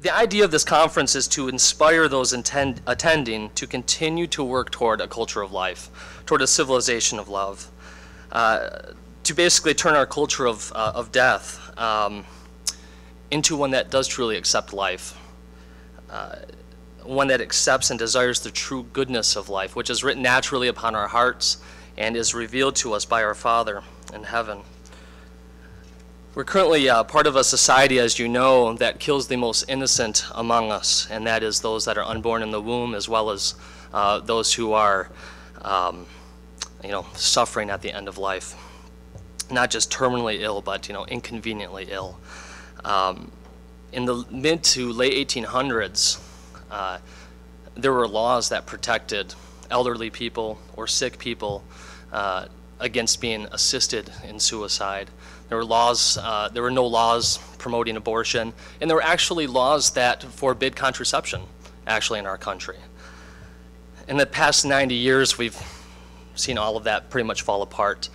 The idea of this conference is to inspire those attending to continue to work toward a culture of life, toward a civilization of love, to basically turn our culture of death into one that does truly accept life, one that accepts and desires the true goodness of life, which is written naturally upon our hearts and is revealed to us by our Father in heaven. We're currently part of a society, as you know, that kills the most innocent among us, and that is those that are unborn in the womb, as well as those who are, suffering at the end of life. Not just terminally ill, but inconveniently ill. In the mid to late 1800s, there were laws that protected elderly people or sick people against being assisted in suicide. There were no laws promoting abortion, and there were actually laws that forbid contraception, actually, in our country. In the past 90 years, we've seen all of that pretty much fall apart.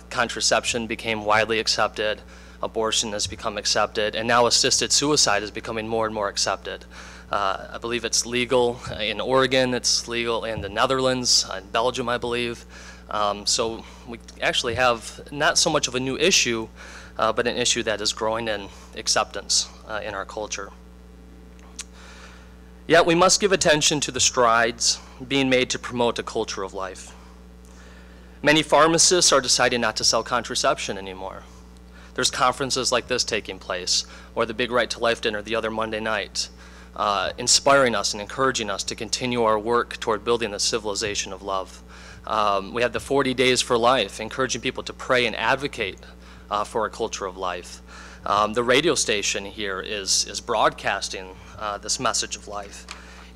Contraception became widely accepted, abortion has become accepted, and now assisted suicide is becoming more and more accepted. I believe it's legal in Oregon, it's legal in the Netherlands, in Belgium, I believe. So we actually have not so much of a new issue, but an issue that is growing in acceptance in our culture. Yet we must give attention to the strides being made to promote a culture of life. Many pharmacists are deciding not to sell contraception anymore. There's conferences like this taking place, or the Big Right to Life dinner the other Monday night, inspiring us and encouraging us to continue our work toward building the civilization of love. We have the 40 Days for Life, encouraging people to pray and advocate for a culture of life. The radio station here is broadcasting this message of life.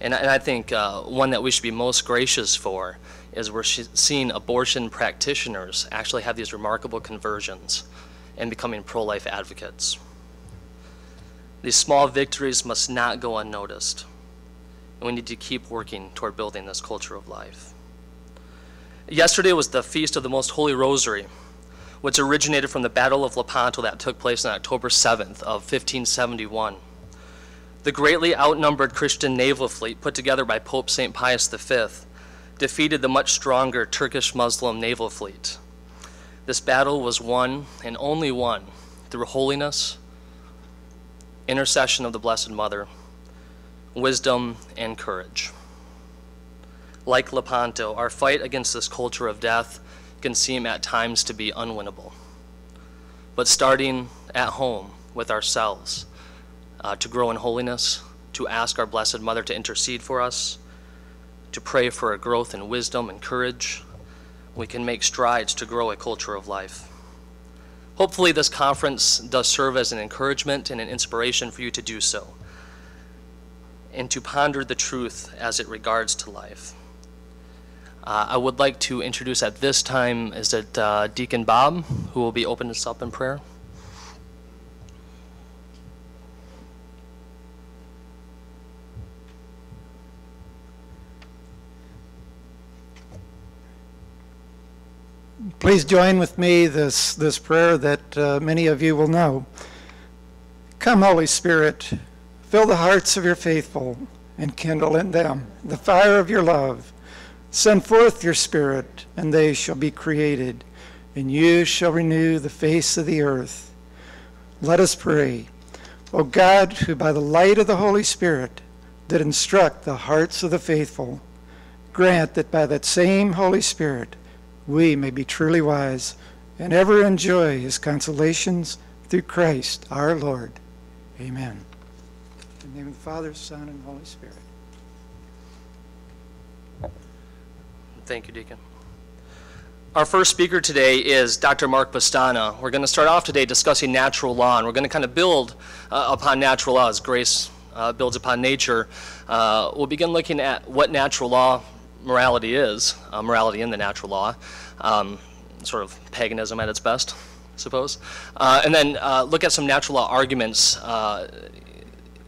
And I think one that we should be most gracious for is we're seeing abortion practitioners actually have these remarkable conversions and becoming pro-life advocates. These small victories must not go unnoticed, and we need to keep working toward building this culture of life. Yesterday was the Feast of the Most Holy Rosary, which originated from the Battle of Lepanto that took place on October 7th of 1571. The greatly outnumbered Christian naval fleet put together by Pope St. Pius V defeated the much stronger Turkish Muslim naval fleet. This battle was won, and only won, through holiness, intercession of the Blessed Mother, wisdom, and courage. Like Lepanto, our fight against this culture of death can seem at times to be unwinnable. But starting at home with ourselves, to grow in holiness, to ask our Blessed Mother to intercede for us, to pray for a growth in wisdom and courage, we can make strides to grow a culture of life. Hopefully this conference does serve as an encouragement and an inspiration for you to do so, and to ponder the truth as it regards to life. I would like to introduce at this time, is it Deacon Bob, who will be opening us up in prayer. Please join with me this prayer that many of you will know. Come, Holy Spirit, fill the hearts of your faithful and kindle in them the fire of your love. Send forth your Spirit, and they shall be created, and you shall renew the face of the earth. Let us pray. O God, who by the light of the Holy Spirit did instruct the hearts of the faithful, grant that by that same Holy Spirit we may be truly wise and ever enjoy his consolations through Christ our Lord. Amen. In the name of the Father, Son, and Holy Spirit. Thank you, Deacon. Our first speaker today is Dr. Mark Pestana. We're going to start off today discussing natural law, and we're going to kind of build upon natural law as grace builds upon nature. We'll begin looking at what natural law morality is, morality in the natural law, sort of paganism at its best, I suppose, and then look at some natural law arguments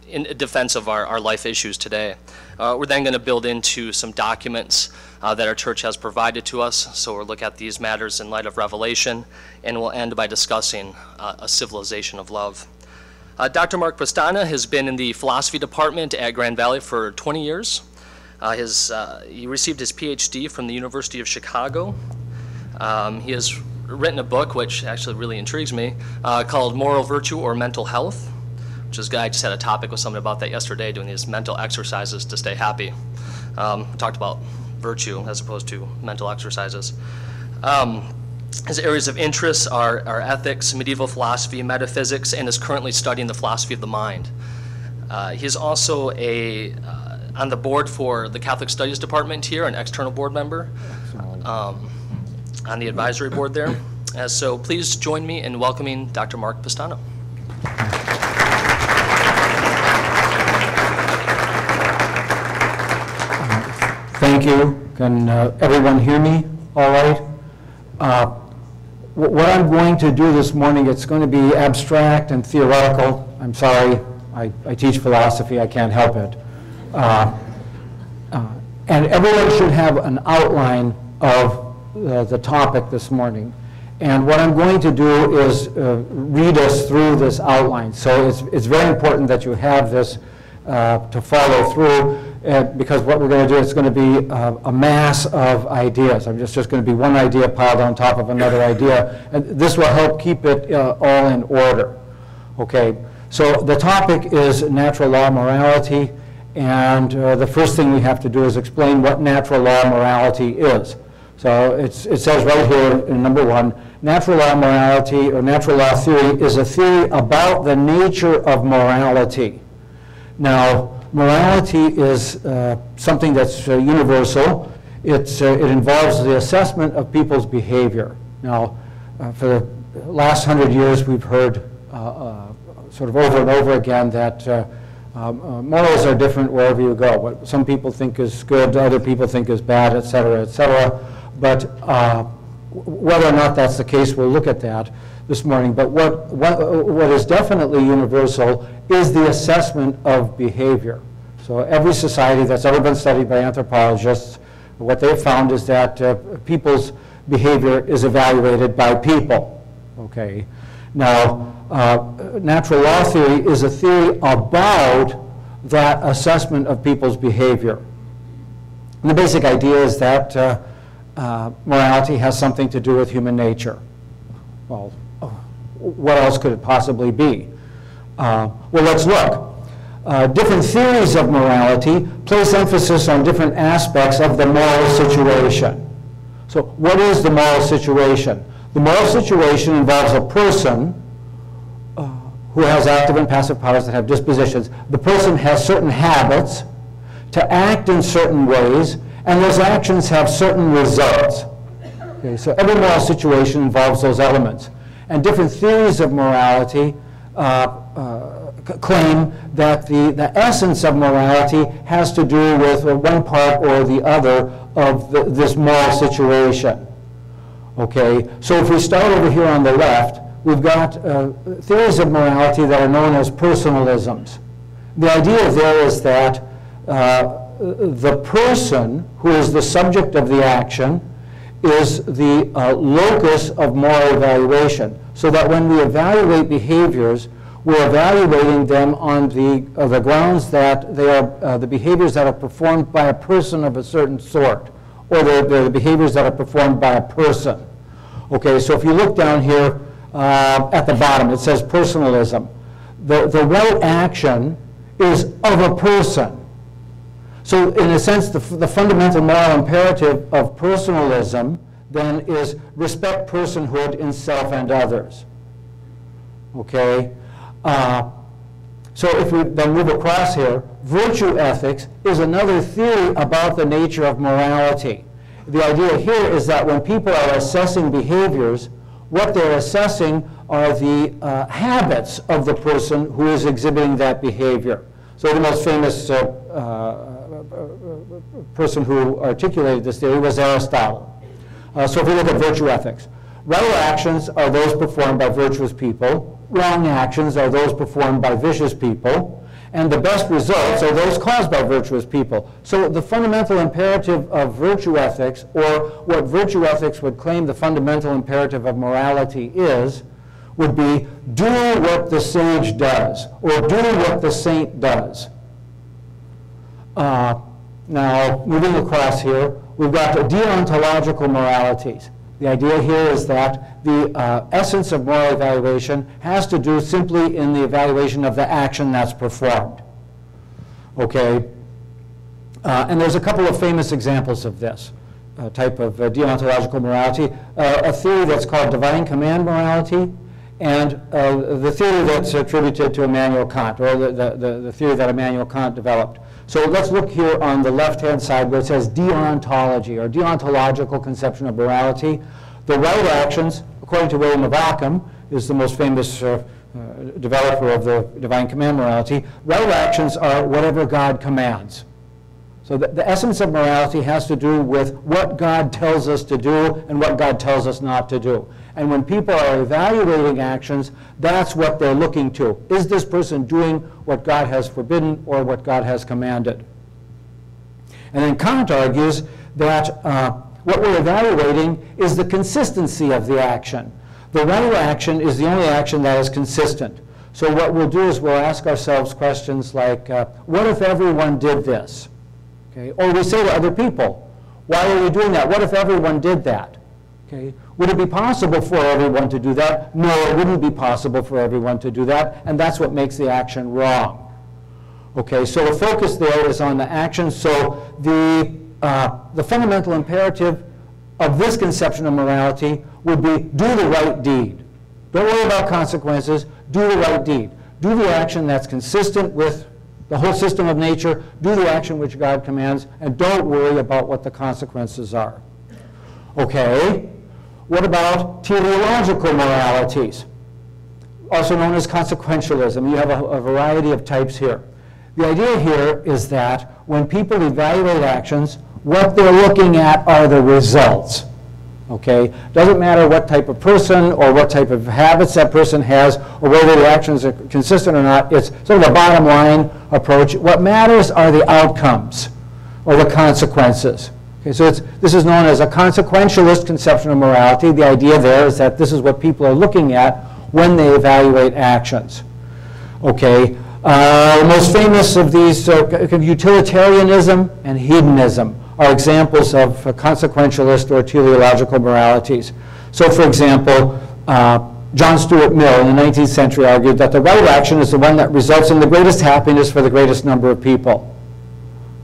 in defense of our life issues today. We're then going to build into some documents that our church has provided to us, so we'll look at these matters in light of Revelation, and we'll end by discussing a civilization of love. Dr. Mark Pestana has been in the philosophy department at Grand Valley for 20 years. He received his PhD from the University of Chicago. He has written a book, which actually really intrigues me, called Moral Virtue or Mental Health, which is, I just had a topic with someone about that yesterday, doing these mental exercises to stay happy. Talked about virtue as opposed to mental exercises. His areas of interest are ethics, medieval philosophy, metaphysics, and is currently studying the philosophy of the mind. He's also on the board for the Catholic Studies Department here, an external board member on the advisory board there. So please join me in welcoming Dr. Mark Pestana. Thank you. Can everyone hear me all right? What I'm going to do this morning, it's going to be abstract and theoretical. I'm sorry, I teach philosophy, I can't help it. And everyone should have an outline of the topic this morning. And what I'm going to do is read us through this outline. So it's very important that you have this to follow through, because what we're going to do is going to be a mass of ideas. I'm just going to be one idea piled on top of another idea, and this will help keep it all in order. Okay, so the topic is natural law morality, and the first thing we have to do is explain what natural law morality is. So it says right here in number 1, natural law morality or natural law theory is a theory about the nature of morality. Now, morality is something that's universal. It involves the assessment of people's behavior. Now, for the last 100 years, we've heard sort of over and over again that morals are different wherever you go. What some people think is good, other people think is bad, et cetera, et cetera. But whether or not that's the case, we'll look at that this morning. But what is definitely universal is the assessment of behavior. So every society that's ever been studied by anthropologists, what they've found is that people's behavior is evaluated by people. Okay. Now, natural law theory is a theory about that assessment of people's behavior. And the basic idea is that morality has something to do with human nature. Well, what else could it possibly be? Well, let's look. Different theories of morality place emphasis on different aspects of the moral situation. So what is the moral situation? The moral situation involves a person who has active and passive powers that have dispositions. The person has certain habits to act in certain ways, and those actions have certain results. Okay, so every moral situation involves those elements. And different theories of morality claim that the essence of morality has to do with one part or the other of this moral situation. Okay, so if we start over here on the left, we've got theories of morality that are known as personalisms. The idea there is that the person who is the subject of the action is the locus of moral evaluation, so that when we evaluate behaviors, we're evaluating them on the grounds that they are the behaviors that are performed by a person of a certain sort, or the behaviors that are performed by a person. Okay, so if you look down here at the bottom, it says personalism. The right action is of a person. So in a sense, the fundamental moral imperative of personalism then is respect personhood in self and others. Okay? So if we then move across here, virtue ethics is another theory about the nature of morality. The idea here is that when people are assessing behaviors, what they're assessing are the habits of the person who is exhibiting that behavior. So the most famous person who articulated this theory was Aristotle. So if we look at virtue ethics, right actions are those performed by virtuous people, wrong actions are those performed by vicious people, and the best results are those caused by virtuous people. So the fundamental imperative of virtue ethics, or what virtue ethics would claim the fundamental imperative of morality is, would be do what the sage does, or do what the saint does. Now, moving across here, we've got deontological moralities. The idea here is that the essence of moral evaluation has to do simply in the evaluation of the action that's performed. Okay? And there's a couple of famous examples of this type of deontological morality. A theory that's called divine command morality, and the theory that's attributed to Immanuel Kant, or the theory that Immanuel Kant developed. So let's look here on the left-hand side where it says deontology, or deontological conception of morality. The right actions, according to William of Ockham, is the most famous developer of the divine command morality. Right actions are whatever God commands. So the essence of morality has to do with what God tells us to do and what God tells us not to do. And when people are evaluating actions, that's what they're looking to. Is this person doing what God has forbidden or what God has commanded? And then Kant argues that what we're evaluating is the consistency of the action. The right action is the only action that is consistent. So what we'll do is we'll ask ourselves questions like, what if everyone did this? Okay? Or we say to other people, why are we doing that? What if everyone did that? Okay? Would it be possible for everyone to do that? No, it wouldn't be possible for everyone to do that, and that's what makes the action wrong. Okay, so the focus there is on the action. So the fundamental imperative of this conception of morality would be do the right deed. Don't worry about consequences, do the right deed. Do the action that's consistent with the whole system of nature, do the action which God commands, and don't worry about what the consequences are. Okay, what about teleological moralities, also known as consequentialism? You have a variety of types here. The idea here is that when people evaluate actions, what they're looking at are the results. Okay? Doesn't matter what type of person or what type of habits that person has or whether the actions are consistent or not. It's sort of a bottom line approach. What matters are the outcomes or the consequences. Okay, so this is known as a consequentialist conception of morality. The idea there is that this is what people are looking at when they evaluate actions. Okay, the most famous of these, utilitarianism and hedonism, are examples of consequentialist or teleological moralities. So, for example, John Stuart Mill in the 19th century argued that the right action is the one that results in the greatest happiness for the greatest number of people.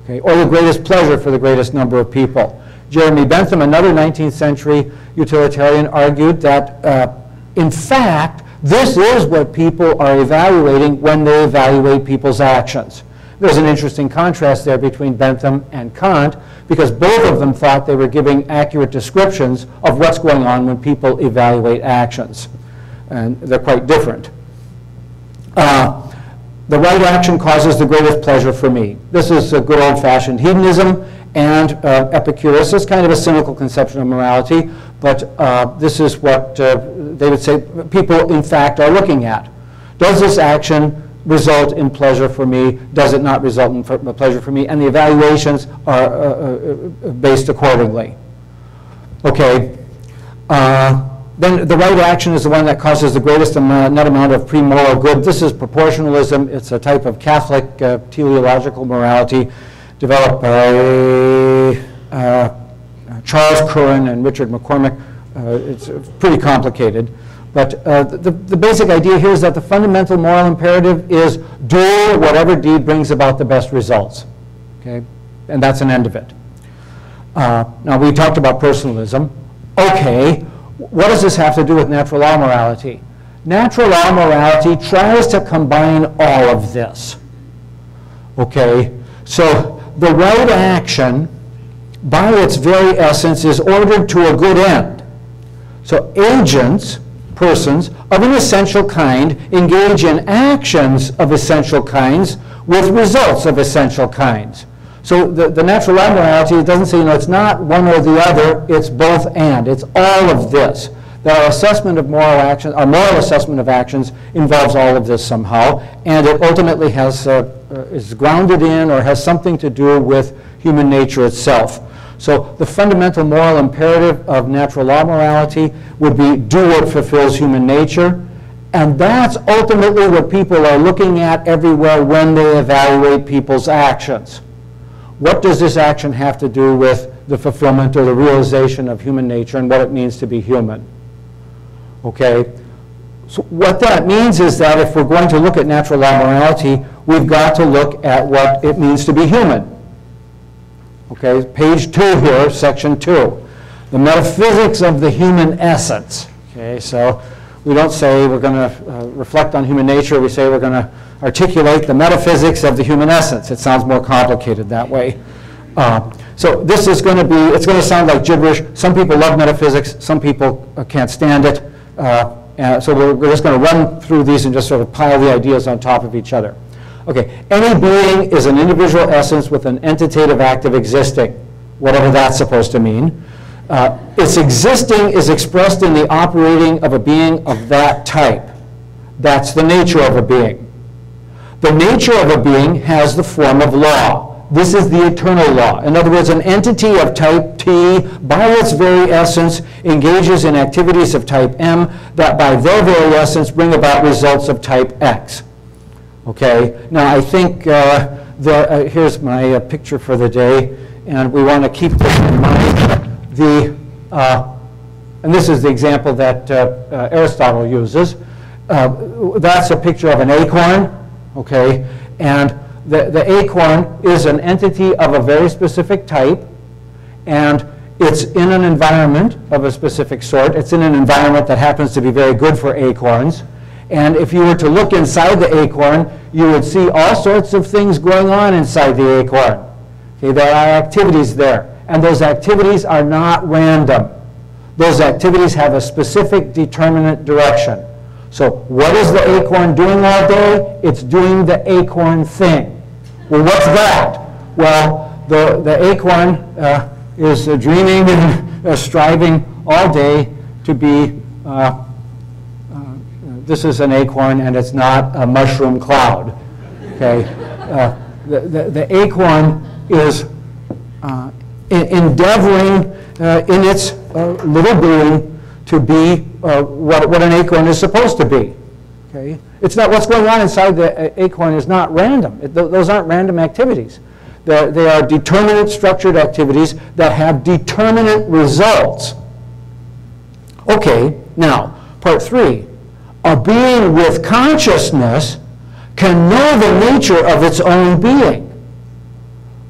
Okay, or the greatest pleasure for the greatest number of people. Jeremy Bentham, another 19th century utilitarian, argued that, in fact, this is what people are evaluating when they evaluate people's actions. There's an interesting contrast there between Bentham and Kant, because both of them thought they were giving accurate descriptions of what's going on when people evaluate actions. And they're quite different. The right action causes the greatest pleasure for me. This is a good old-fashioned hedonism, and Epicurus is kind of a cynical conception of morality, but this is what they would say people, in fact, are looking at. Does this action result in pleasure for me? Does it not result in pleasure for me? And the evaluations are based accordingly. Okay. Then the right action is the one that causes the greatest net amount of pre-moral good. This is proportionalism. It's a type of Catholic teleological morality developed by Charles Curran and Richard McCormick. It's pretty complicated. But the basic idea here is that the fundamental moral imperative is do whatever deed brings about the best results. Okay? And that's an end of it. Now, we talked about personalism. Okay. What does this have to do with natural law morality? Natural law morality tries to combine all of this. Okay, so the right action, by its very essence, is ordered to a good end. So agents, persons, of an essential kind engage in actions of essential kinds with results of essential kinds. So the natural law morality doesn't say, it's not one or the other, it's both and. It's all of this. Our assessment of moral actions, our moral assessment of actions involves all of this somehow, and it ultimately has, is grounded in or has something to do with human nature itself. So the fundamental moral imperative of natural law morality would be do what fulfills human nature, And that's ultimately what people are looking at everywhere when they evaluate people's actions. What does this action have to do with the fulfillment or the realization of human nature and what it means to be human? Okay, so what that means is that if we're going to look at natural law morality, we've got to look at what it means to be human. Okay, page 2 here, section 2. The metaphysics of the human essence. Okay, so we don't say we're going to reflect on human nature. We say we're going to articulate the metaphysics of the human essence. It sounds more complicated that way. So this is going to be, it's going to sound like gibberish. Some people love metaphysics. Some people can't stand it. So we're just going to run through these and just sort of pile the ideas on top of each other. Okay, any being is an individual essence with an entitative act of existing, whatever that's supposed to mean. Its existing is expressed in the operating of a being of that type. That's the nature of a being. The nature of a being has the form of law. This is the eternal law. In other words, an entity of type T, by its very essence, engages in activities of type M that by their very essence bring about results of type X. Okay, now I think here's my picture for the day, and we want to keep this in mind. And this is the example that Aristotle uses. That's a picture of an acorn, okay, and the acorn is an entity of a very specific type, and it's in an environment of a specific sort. It's in an environment that happens to be very good for acorns. And if you were to look inside the acorn, you would see all sorts of things going on inside the acorn. Okay, there are activities there, and those activities are not random. Those activities have a specific determinate direction. So what is the acorn doing all day? It's doing the acorn thing. Well, what's that? Well, the acorn is dreaming and striving all day to be this is an acorn, and it's not a mushroom cloud. Okay, the acorn is endeavoring in its little being to be what an acorn is supposed to be. Okay, it's not what's going on inside the acorn is not random. Those aren't random activities. They are determinate, structured activities that have determinate results. Okay, now part 3. A being with consciousness can know the nature of its own being.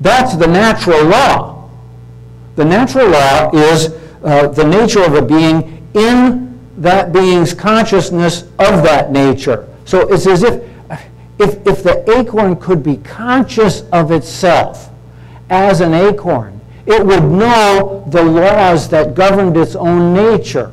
That's the natural law. The natural law is the nature of a being in that being's consciousness of that nature. So it's as if the acorn could be conscious of itself as an acorn, it would know the laws that governed its own nature.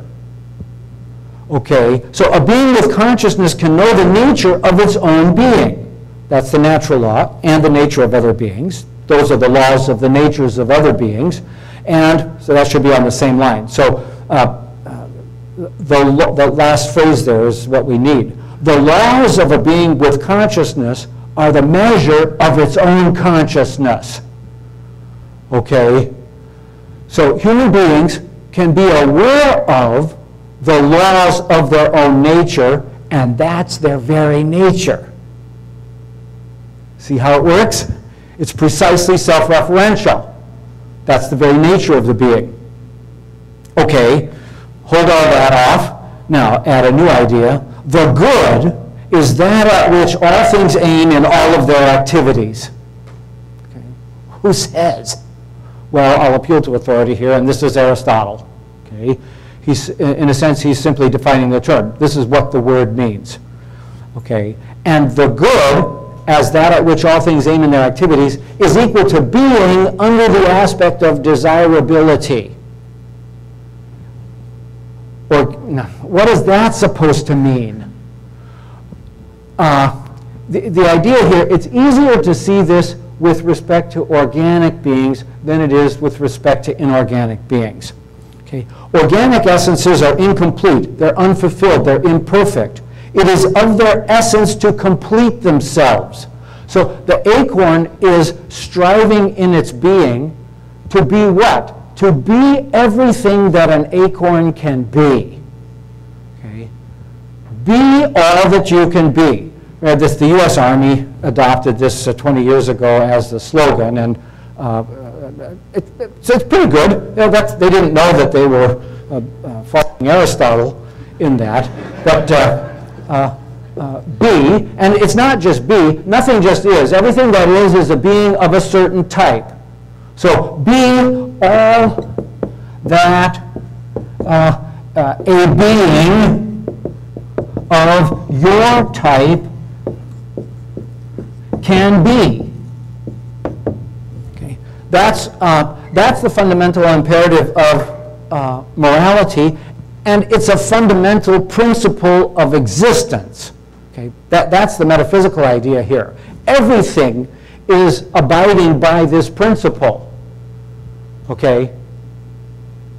Okay, so a being with consciousness can know the nature of its own being. That's the natural law and the nature of other beings. Those are the laws of the natures of other beings. And so that should be on the same line. So the last phrase there is what we need. The laws of a being with consciousness are the measure of its own consciousness. Okay, so human beings can be aware of the laws of their own nature, and that's their very nature. See how it works? It's precisely self-referential. That's the very nature of the being. Okay, hold all that off. Now, add a new idea. The good is that at which all things aim in all of their activities. Okay. Who says? Well, I'll appeal to authority here, and this is Aristotle. Okay. In a sense, he's simply defining the term. This is what the word means. Okay. And the good, as that at which all things aim in their activities, is equal to being under the aspect of desirability. Or what is that supposed to mean? The idea here, it's easier to see this with respect to organic beings than it is with respect to inorganic beings. Okay. Organic essences are incomplete, they're unfulfilled, they're imperfect. It is of their essence to complete themselves. So the acorn is striving in its being to be what? To be everything that an acorn can be. Okay. Be all that you can be. The U.S. Army adopted this 20 years ago as the slogan, and so it's pretty good. They didn't know that they were following Aristotle in that, but be, and it's not just be, nothing just is. Everything that is a being of a certain type. So be all that a being of your type can be. Okay. That's the fundamental imperative of morality, and it's a fundamental principle of existence. Okay. That's the metaphysical idea here. Everything is abiding by this principle. Okay.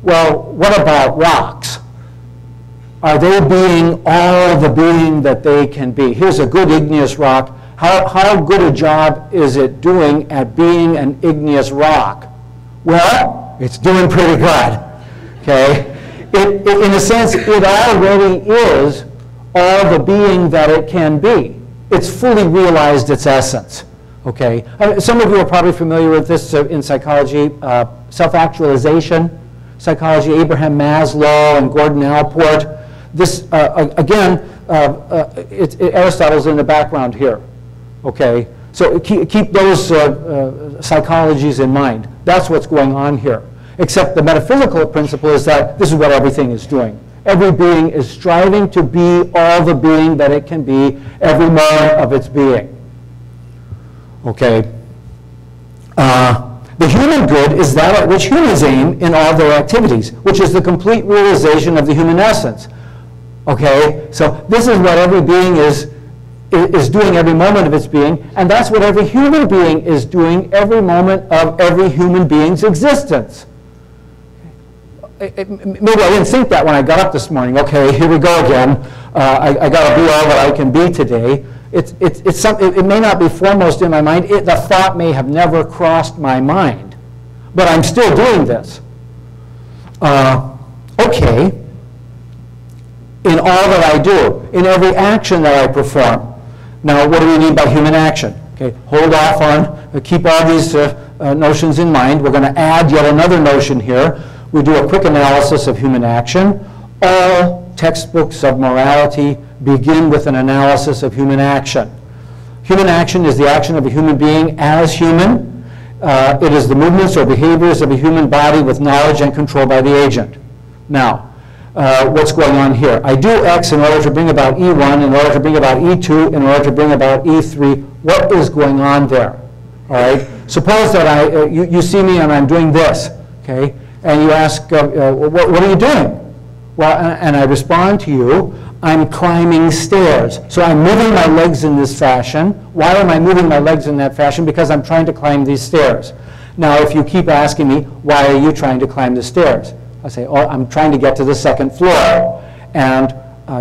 Well, what about rocks? Are they being all the being that they can be? Here's a good igneous rock. How good a job is it doing at being an igneous rock? Well, it's doing pretty good. Okay? In a sense, it already is all the being that it can be. It's fully realized its essence. Okay? Some of you are probably familiar with this in psychology, self-actualization. Psychology, Abraham Maslow and Gordon Allport. This, again, Aristotle's in the background here. Okay, so keep those psychologies in mind. That's what's going on here. Except the metaphysical principle is that this is what everything is doing. Every being is striving to be all the being that it can be every moment of its being. Okay. The human good is that at which humans aim in all their activities, which is the complete realization of the human essence. Okay, so this is what every being is doing every moment of its being, and that's what every human being is doing every moment of every human being's existence. Maybe I didn't think that when I got up this morning. Okay, here we go again. I got to be all that I can be today. It may not be foremost in my mind. The thought may have never crossed my mind, but I'm still doing this. Okay, in all that I do, in every action that I perform. Now, what do we mean by human action? Okay, hold off on, keep all these notions in mind. We're going to add yet another notion here. We do a quick analysis of human action. All textbooks of morality begin with an analysis of human action. Human action is the action of a human being as human. It is the movements or behaviors of a human body with knowledge and control by the agent. Now, what's going on here? I do X in order to bring about E1, in order to bring about E2, in order to bring about E3. What is going on there? All right. Suppose that you see me and I'm doing this, okay? And you ask, what are you doing? Well, and I respond to you, I'm climbing stairs. So I'm moving my legs in this fashion. Why am I moving my legs in that fashion? Because I'm trying to climb these stairs. Now, if you keep asking me, why are you trying to climb the stairs? I say, oh, I'm trying to get to the second floor. And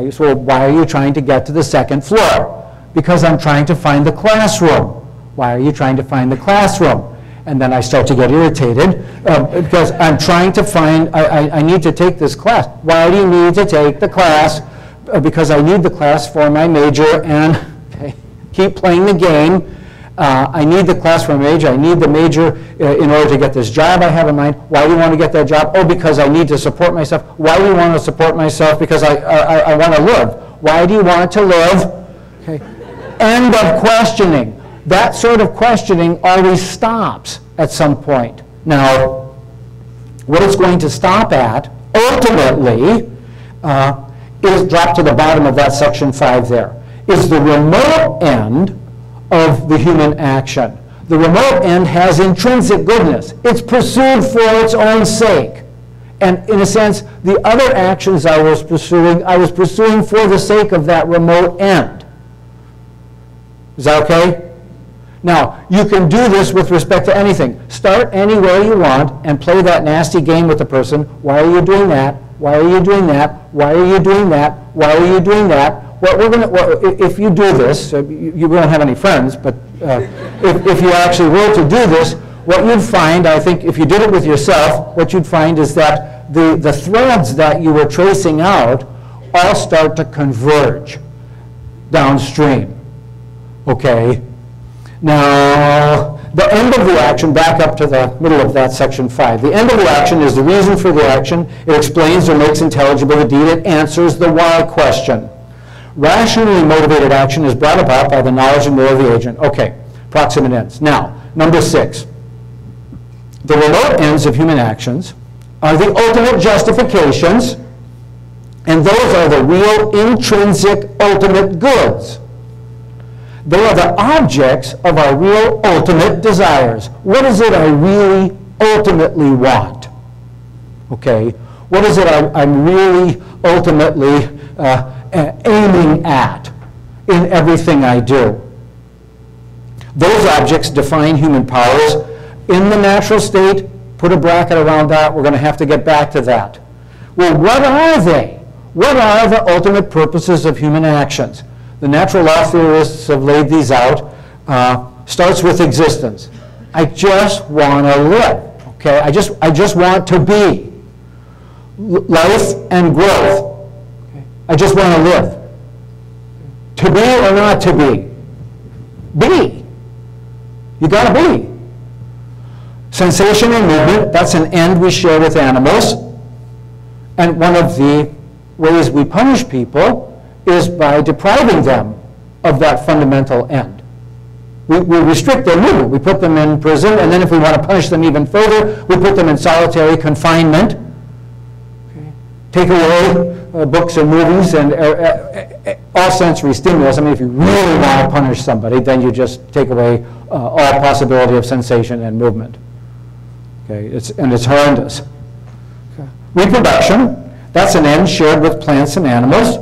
you say, well, why are you trying to get to the second floor? Because I'm trying to find the classroom. Why are you trying to find the classroom? And then I start to get irritated because I'm trying to find, I need to take this class. Why do you need to take the class? Because I need the class for my major, and okay, keep playing the game. I need the class for my major. I need the major in order to get this job I have in mind. Why do you want to get that job? Oh, because I need to support myself. Why do you want to support myself? Because I want to live. Why do you want to live? Okay. End of questioning. That sort of questioning always stops at some point. Now, what it's going to stop at, ultimately, is dropped to the bottom of that section 5 there, is the remote end of the human action. The remote end has intrinsic goodness. It's pursued for its own sake. And in a sense, the other actions I was pursuing for the sake of that remote end. Is that okay? Now, you can do this with respect to anything. Start anywhere you want and play that nasty game with the person. Why are you doing that? Why are you doing that? Why are you doing that? Why are you doing that? Well, if you do this, you won't have any friends, but if you actually were to do this, what you'd find, I think, if you did it with yourself, what you'd find is that the threads that you were tracing out all start to converge downstream. Okay? Now, the end of the action, back up to the middle of that section 5. The end of the action is the reason for the action. It explains or makes intelligible the deed. It answers the why question. Rationally motivated action is brought about by the knowledge and will of the agent. Okay, proximate ends. Now, number 6. The remote ends of human actions are the ultimate justifications, and those are the real intrinsic ultimate goods. They are the objects of our real ultimate desires. What is it I really ultimately want? Okay, what is it I'm really ultimately aiming at in everything I do? Those objects define human powers. In the natural state, put a bracket around that. We're going to have to get back to that. Well, what are they? What are the ultimate purposes of human actions? The natural law theorists have laid these out. Starts with existence. I just want to live. Okay, I just want to be. Life and growth. Okay. I just want to live. To be or not to be? Be. You got to be. Sensation and movement, that's an end we share with animals. And one of the ways we punish people is by depriving them of that fundamental end. We restrict their movement. We put them in prison, and then if we want to punish them even further, we put them in solitary confinement. Okay. Take away books and movies and all sensory stimulus. I mean, if you really want to punish somebody, then you just take away all possibility of sensation and movement. Okay. It's horrendous. Okay. Reproduction, that's an end shared with plants and animals.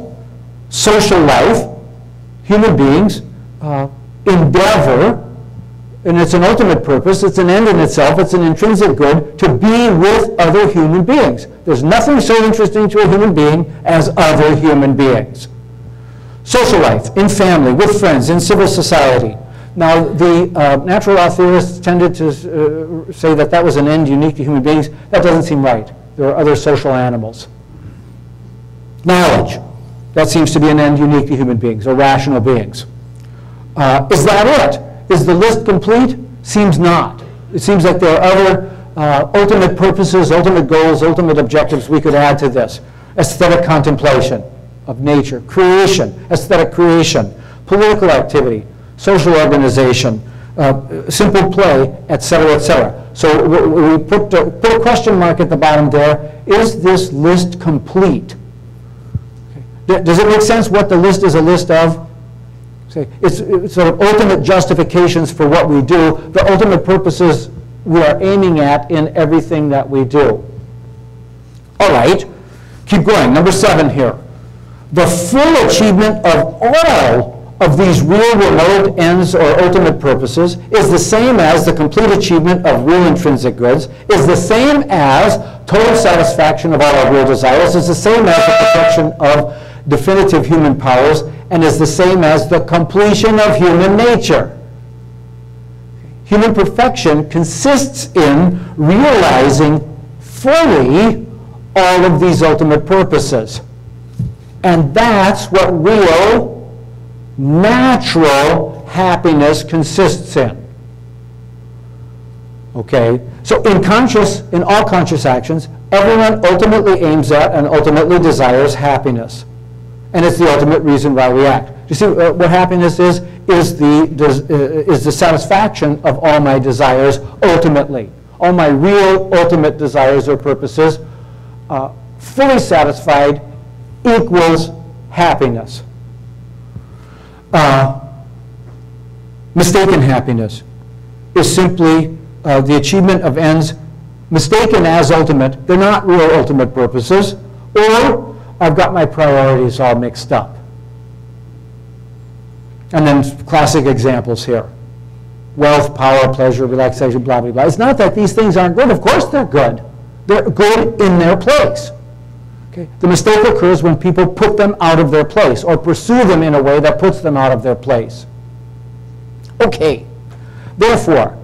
Social life, human beings endeavor, and it's an ultimate purpose, it's an end in itself, it's an intrinsic good, to be with other human beings. There's nothing so interesting to a human being as other human beings. Social life, in family, with friends, in civil society. Now, the natural law theorists tended to say that that was an end unique to human beings. That doesn't seem right. There are other social animals. Knowledge. That seems to be an end unique to human beings, or rational beings. Is that it? Is the list complete? Seems not. It seems like there are other ultimate purposes, ultimate goals, ultimate objectives we could add to this. Aesthetic contemplation of nature, creation, aesthetic creation, political activity, social organization, simple play, etc., etc. So we put a question mark at the bottom there. Is this list complete? Does it make sense what the list is a list of? It's sort of ultimate justifications for what we do, the ultimate purposes we are aiming at in everything that we do. All right, keep going. Number 7 here. The full achievement of all of these real remote ends or ultimate purposes is the same as the complete achievement of real intrinsic goods, is the same as total satisfaction of all our real desires, is the same as the perfection of definitive human powers, and is the same as the completion of human nature. Human perfection consists in realizing fully all of these ultimate purposes. And that's what real, natural happiness consists in. Okay? So in all conscious actions, everyone ultimately aims at and ultimately desires happiness. And it's the ultimate reason why we act. You see, what happiness is the satisfaction of all my desires ultimately. All my real ultimate desires or purposes, fully satisfied equals happiness. Mistaken happiness is simply the achievement of ends mistaken as ultimate. They're not real ultimate purposes, or I've got my priorities all mixed up. And then classic examples here. Wealth, power, pleasure, relaxation, blah, blah, blah. It's not that these things aren't good. Of course they're good. They're good in their place. Okay? The mistake occurs when people put them out of their place or pursue them in a way that puts them out of their place. Okay. Therefore,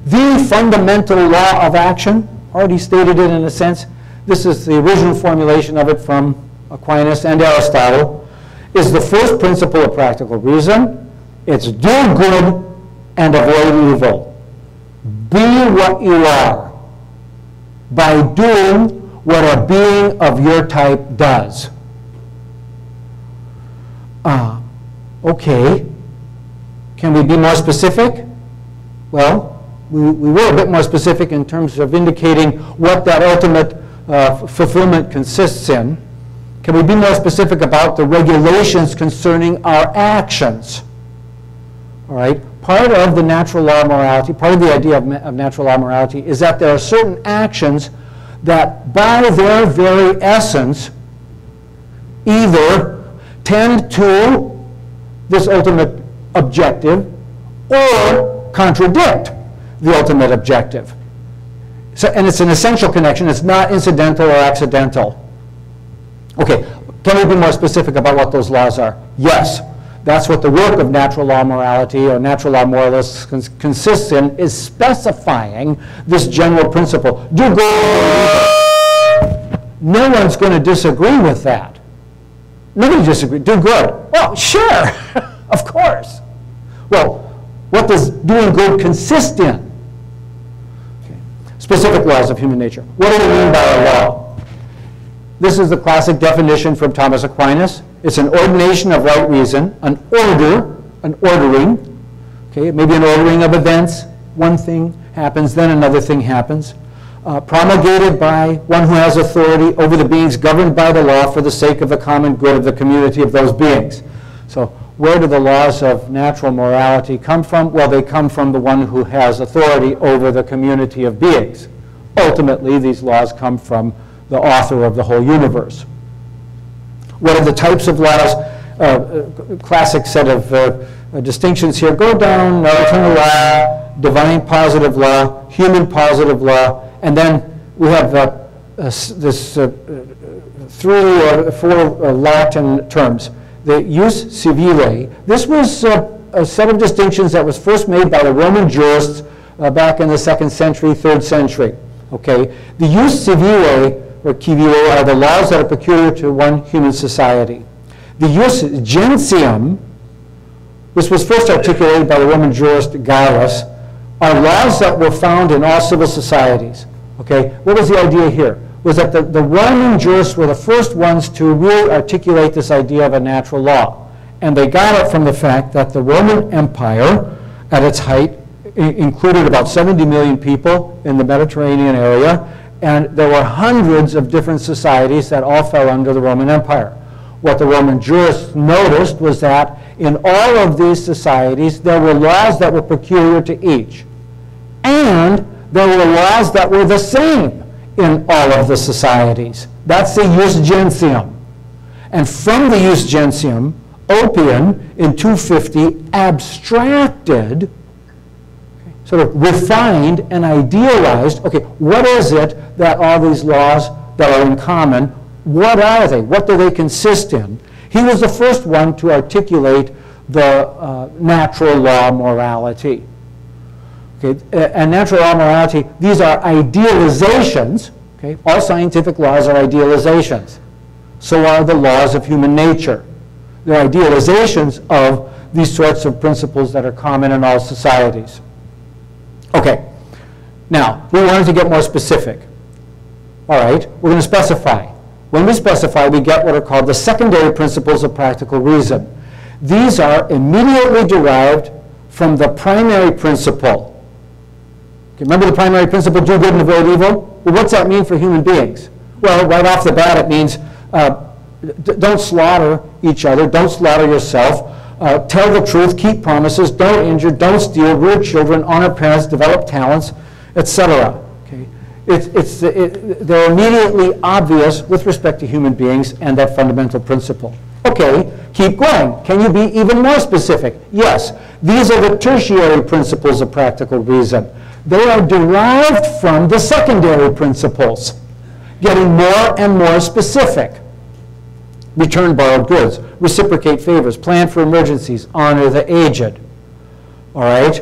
the fundamental law of action, already stated it in a sense, this is the original formulation of it from Aquinas and Aristotle, is the first principle of practical reason. It's do good and avoid evil. Be what you are by doing what a being of your type does. Okay. Can we be more specific? Well, we were a bit more specific in terms of indicating what that ultimate fulfillment consists in. Can we be more specific about the regulations concerning our actions? All right. Part of the natural law of morality, part of the idea of natural law of morality is that there are certain actions that by their very essence either tend to this ultimate objective or contradict the ultimate objective. So, and it's an essential connection. It's not incidental or accidental. Okay, can we be more specific about what those laws are? Yes. That's what the work of natural law morality or natural law moralists consists in, is specifying this general principle. Do good. No one's going to disagree with that. Nobody disagrees. Do good. Well, sure, of course. Well, what does doing good consist in? Okay. Specific laws of human nature. What do we mean by a law? This is the classic definition from Thomas Aquinas. It's an ordination of right reason, an order, an ordering. Okay, maybe an ordering of events. One thing happens, then another thing happens. Promulgated by one who has authority over the beings governed by the law for the sake of the common good of the community of those beings. So where do the laws of natural morality come from? Well, they come from the one who has authority over the community of beings. Ultimately, these laws come from the author of the whole universe. What are the types of laws? Classic set of distinctions here. Go down, eternal law, divine positive law, human positive law, and then we have this 3 or 4 Latin terms. The jus civile. This was a set of distinctions that was first made by the Roman jurists back in the 2nd century, 3rd century. Okay, the jus civile or civile are the laws that are peculiar to one human society. The jus gentium, this was first articulated by the Roman jurist Gallus, are laws that were found in all civil societies. Okay, what was the idea here? Was that the Roman jurists were the first ones to really articulate this idea of a natural law. And they got it from the fact that the Roman Empire, at its height, included about 70 million people in the Mediterranean area, and there were hundreds of different societies that all fell under the Roman Empire. What the Roman jurists noticed was that in all of these societies, there were laws that were peculiar to each. And there were laws that were the same in all of the societies. That's the jus gentium. And from the jus gentium, Ulpian in 250 abstracted, sort of refined and idealized, okay, what is it that all these laws that are in common, what are they? What do they consist in? He was the first one to articulate the natural law morality. Okay, and natural law morality, these are idealizations. Okay, all scientific laws are idealizations. So are the laws of human nature. They're idealizations of these sorts of principles that are common in all societies. Okay, now, we wanted to get more specific. All right, we're going to specify. When we specify, we get what are called the secondary principles of practical reason. These are immediately derived from the primary principle. Okay, remember the primary principle, do good and avoid evil? Well, what's that mean for human beings? Well, right off the bat, it means don't slaughter each other, don't slaughter yourself, tell the truth, keep promises, don't injure, don't steal, rear children, honor parents, develop talents, etc. Okay? They're immediately obvious with respect to human beings and that fundamental principle. Okay, keep going. Can you be even more specific? Yes, these are the tertiary principles of practical reason. They are derived from the secondary principles, getting more and more specific. Return borrowed goods, reciprocate favors, plan for emergencies, honor the aged. All right?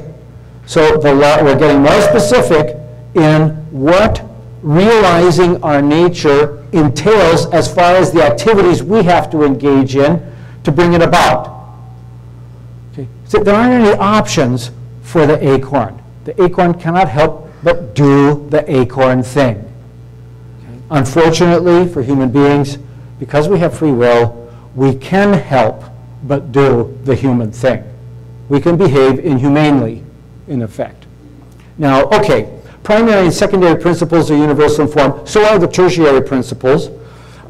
So we're getting more specific in what realizing our nature entails as far as the activities we have to engage in to bring it about. Okay. So there aren't any options for the acorn. The acorn cannot help but do the acorn thing. Okay. Unfortunately for human beings, because we have free will, we can help but do the human thing. We can behave inhumanely, in effect. Now, okay, primary and secondary principles are universal in form, so are the tertiary principles,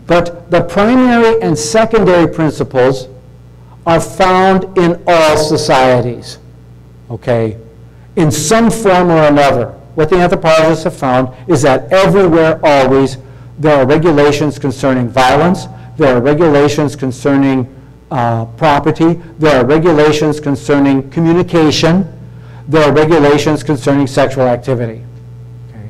but the primary and secondary principles are found in all societies, okay, in some form or another. What the anthropologists have found is that everywhere, always, there are regulations concerning violence, there are regulations concerning property, there are regulations concerning communication, there are regulations concerning sexual activity. Okay.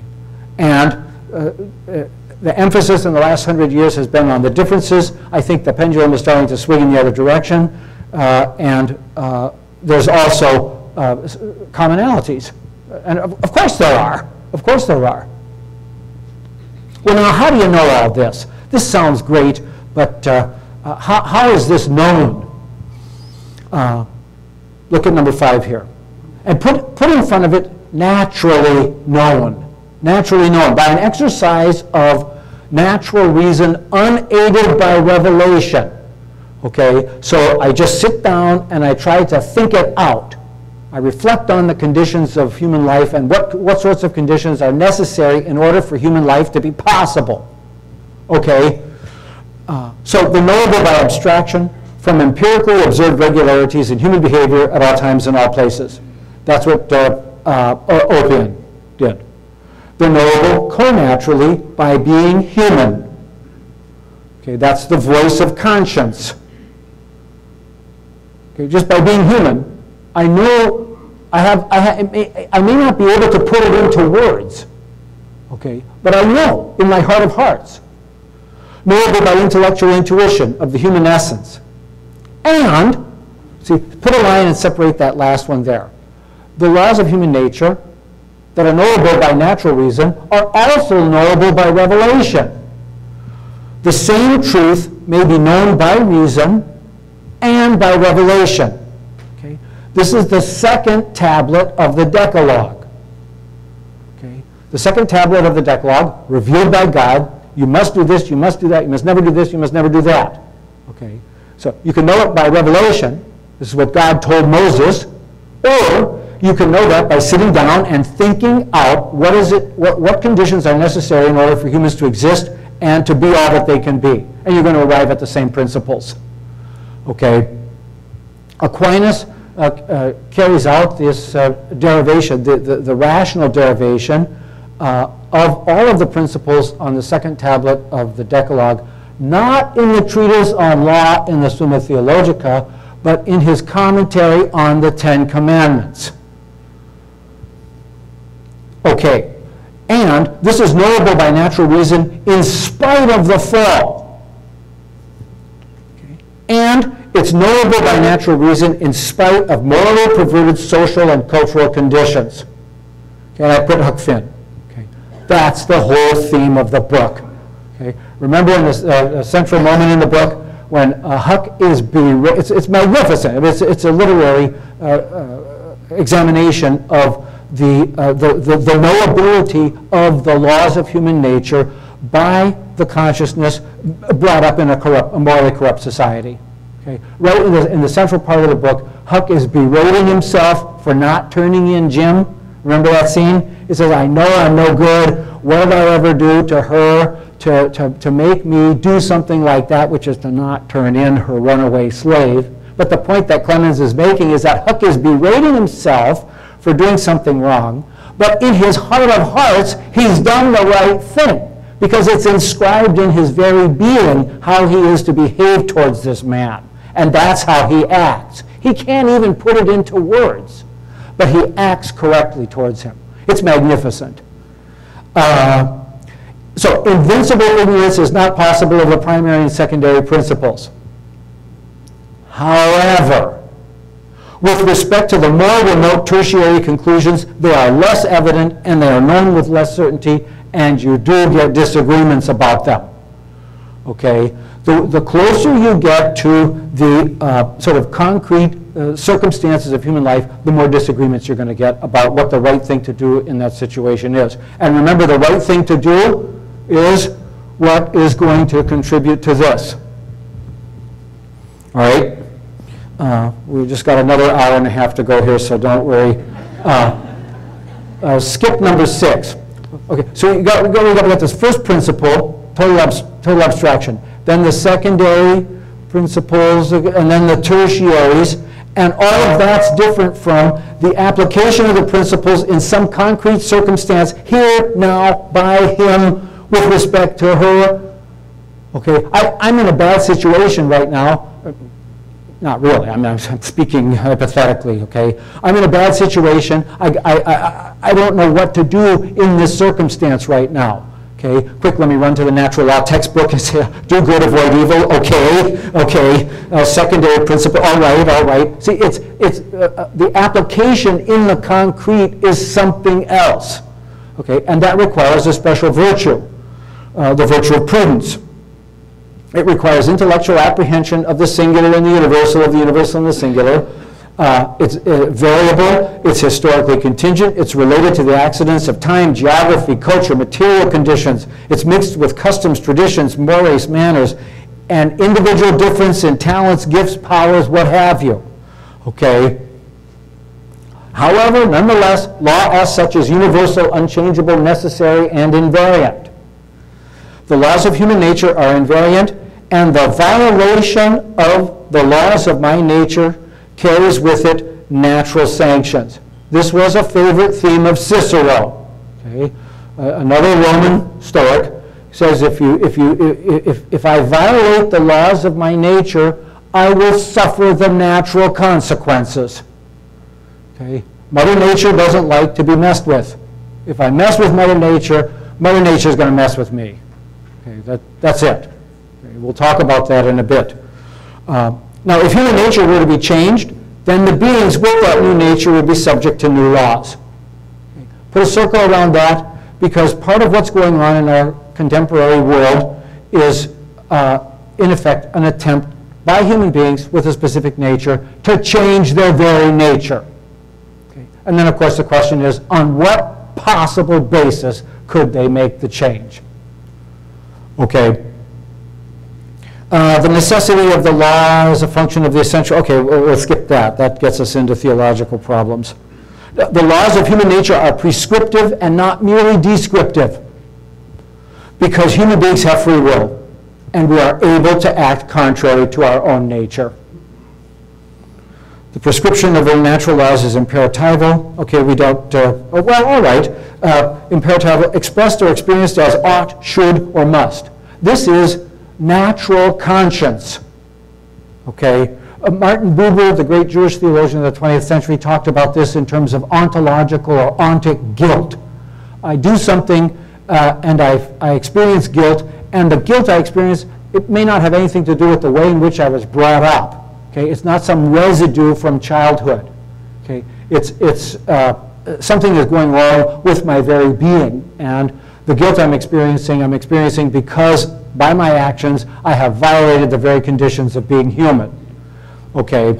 And the emphasis in the last 100 years has been on the differences. I think the pendulum is starting to swing in the other direction, and there's also commonalities. And of course there are. Of course there are. Well, now, how do you know all this? This sounds great, but how is this known? Look at number 5 here. And put in front of it, naturally known. Naturally known, by an exercise of natural reason unaided by revelation. Okay, so I just sit down and I try to think it out. I reflect on the conditions of human life and what sorts of conditions are necessary in order for human life to be possible. Okay, so the knowable by abstraction from empirically observed regularities in human behavior at all times and all places. That's what Opian did. The knowable co-naturally by being human. Okay, that's the voice of conscience. Okay, just by being human, I know I may not be able to put it into words, okay, but I know in my heart of hearts. Knowable by intellectual intuition of the human essence. And, see, put a line and separate that last one there. The laws of human nature that are knowable by natural reason are also knowable by revelation. The same truth may be known by reason and by revelation. Okay? This is the second tablet of the Decalogue. Okay? The second tablet of the Decalogue, revealed by God. You must do this, you must do that, you must never do this, you must never do that. Okay? So you can know it by revelation. This is what God told Moses. Or you can know that by sitting down and thinking out what conditions are necessary in order for humans to exist and to be all that they can be. And you're going to arrive at the same principles. Okay? Aquinas carries out this derivation, the rational derivation of all of the principles on the second tablet of the Decalogue, not in the treatise on law in the Summa Theologica, but in his commentary on the Ten Commandments. Okay, and this is knowable by natural reason in spite of the fall. Okay. And it's knowable by natural reason in spite of morally perverted social and cultural conditions. Okay, and I put Huck Finn. Okay. That's the whole theme of the book. Okay. Remember in this central moment in the book when Huck is it's magnificent. It's a literary examination of the knowability of the laws of human nature by the consciousness brought up in a morally corrupt society. Okay. Right in the central part of the book, Huck is berating himself for not turning in Jim. Remember that scene? He says, I know I'm no good. What did I ever do to her to make me do something like that, which is to not turn in her runaway slave? But the point that Clemens is making is that Huck is berating himself for doing something wrong, but in his heart of hearts, he's done the right thing, because it's inscribed in his very being how he is to behave towards this man. And that's how he acts. He can't even put it into words, but he acts correctly towards him. It's magnificent. So invincible ignorance is not possible of the primary and secondary principles. However, with respect to the more remote tertiary conclusions, they are less evident and they are known with less certainty and you do get disagreements about them. Okay? The closer you get to the sort of concrete circumstances of human life, the more disagreements you're going to get about what the right thing to do in that situation is. And remember, the right thing to do is what is going to contribute to this. All right? We've just got another hour and a half to go here, so don't worry. Skip number 6. Okay, so we got this first principle, total abstraction. Then the secondary principles, and then the tertiaries. And all of that's different from the application of the principles in some concrete circumstance, here, now, by him, with respect to her. Okay, I'm in a bad situation right now. Not really, I'm speaking hypothetically, okay? I'm in a bad situation. I don't know what to do in this circumstance right now. Okay, quick, let me run to the natural law textbook and say, do good, avoid evil. Okay. Secondary principle, all right. See, it's the application in the concrete is something else. Okay, and that requires a special virtue, the virtue of prudence. It requires intellectual apprehension of the singular and the universal, of the universal and the singular. It's variable, it's historically contingent, it's related to the accidents of time, geography, culture, material conditions. It's mixed with customs, traditions, mores, manners, and individual difference in talents, gifts, powers, what have you. Okay? However, nonetheless, law as such is universal, unchangeable, necessary, and invariant. The laws of human nature are invariant, and the violation of the laws of my nature carries with it natural sanctions. This was a favorite theme of Cicero. Okay? Another Roman Stoic says, if I violate the laws of my nature, I will suffer the natural consequences. Okay? Mother Nature doesn't like to be messed with. If I mess with Mother Nature is going to mess with me. Okay? That's it. Okay? We'll talk about that in a bit. Now, if human nature were to be changed, then the beings with that new nature would be subject to new laws. Okay. Put a circle around that, because part of what's going on in our contemporary world is, in effect, an attempt by human beings with a specific nature to change their very nature. Okay. And then, of course, the question is, on what possible basis could they make the change? Okay. The necessity of the law is a function of the essential. Okay, we'll skip that. That gets us into theological problems. The laws of human nature are prescriptive and not merely descriptive, because human beings have free will, and we are able to act contrary to our own nature. The prescription of the natural laws is imperatival. Okay, we don't, well, all right. Imperatival, expressed or experienced as ought, should, or must. This is natural conscience. Okay? Martin Buber, the great Jewish theologian of the 20th century, talked about this in terms of ontological or ontic guilt. I do something and I experience guilt, and the guilt I experience, it may not have anything to do with the way in which I was brought up. Okay? It's not some residue from childhood. Okay? It's something that's going wrong with my very being, and the guilt I'm experiencing because by my actions, I have violated the very conditions of being human. Okay,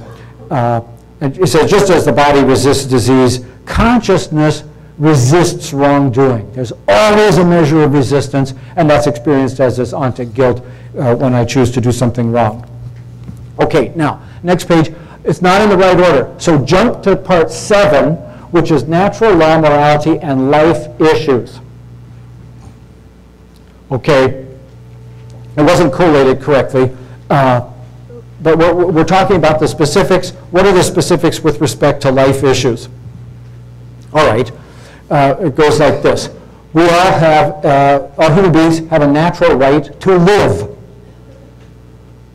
and it says, just as the body resists disease, consciousness resists wrongdoing. There's always a measure of resistance, and that's experienced as this ontic guilt when I choose to do something wrong. Okay, now, next page. It's not in the right order, so jump to part 7, which is natural law, morality, and life issues. Okay. It wasn't collated correctly, but we're talking about the specifics. What are the specifics with respect to life issues? All right, it goes like this. We all have, all human beings have a natural right to live.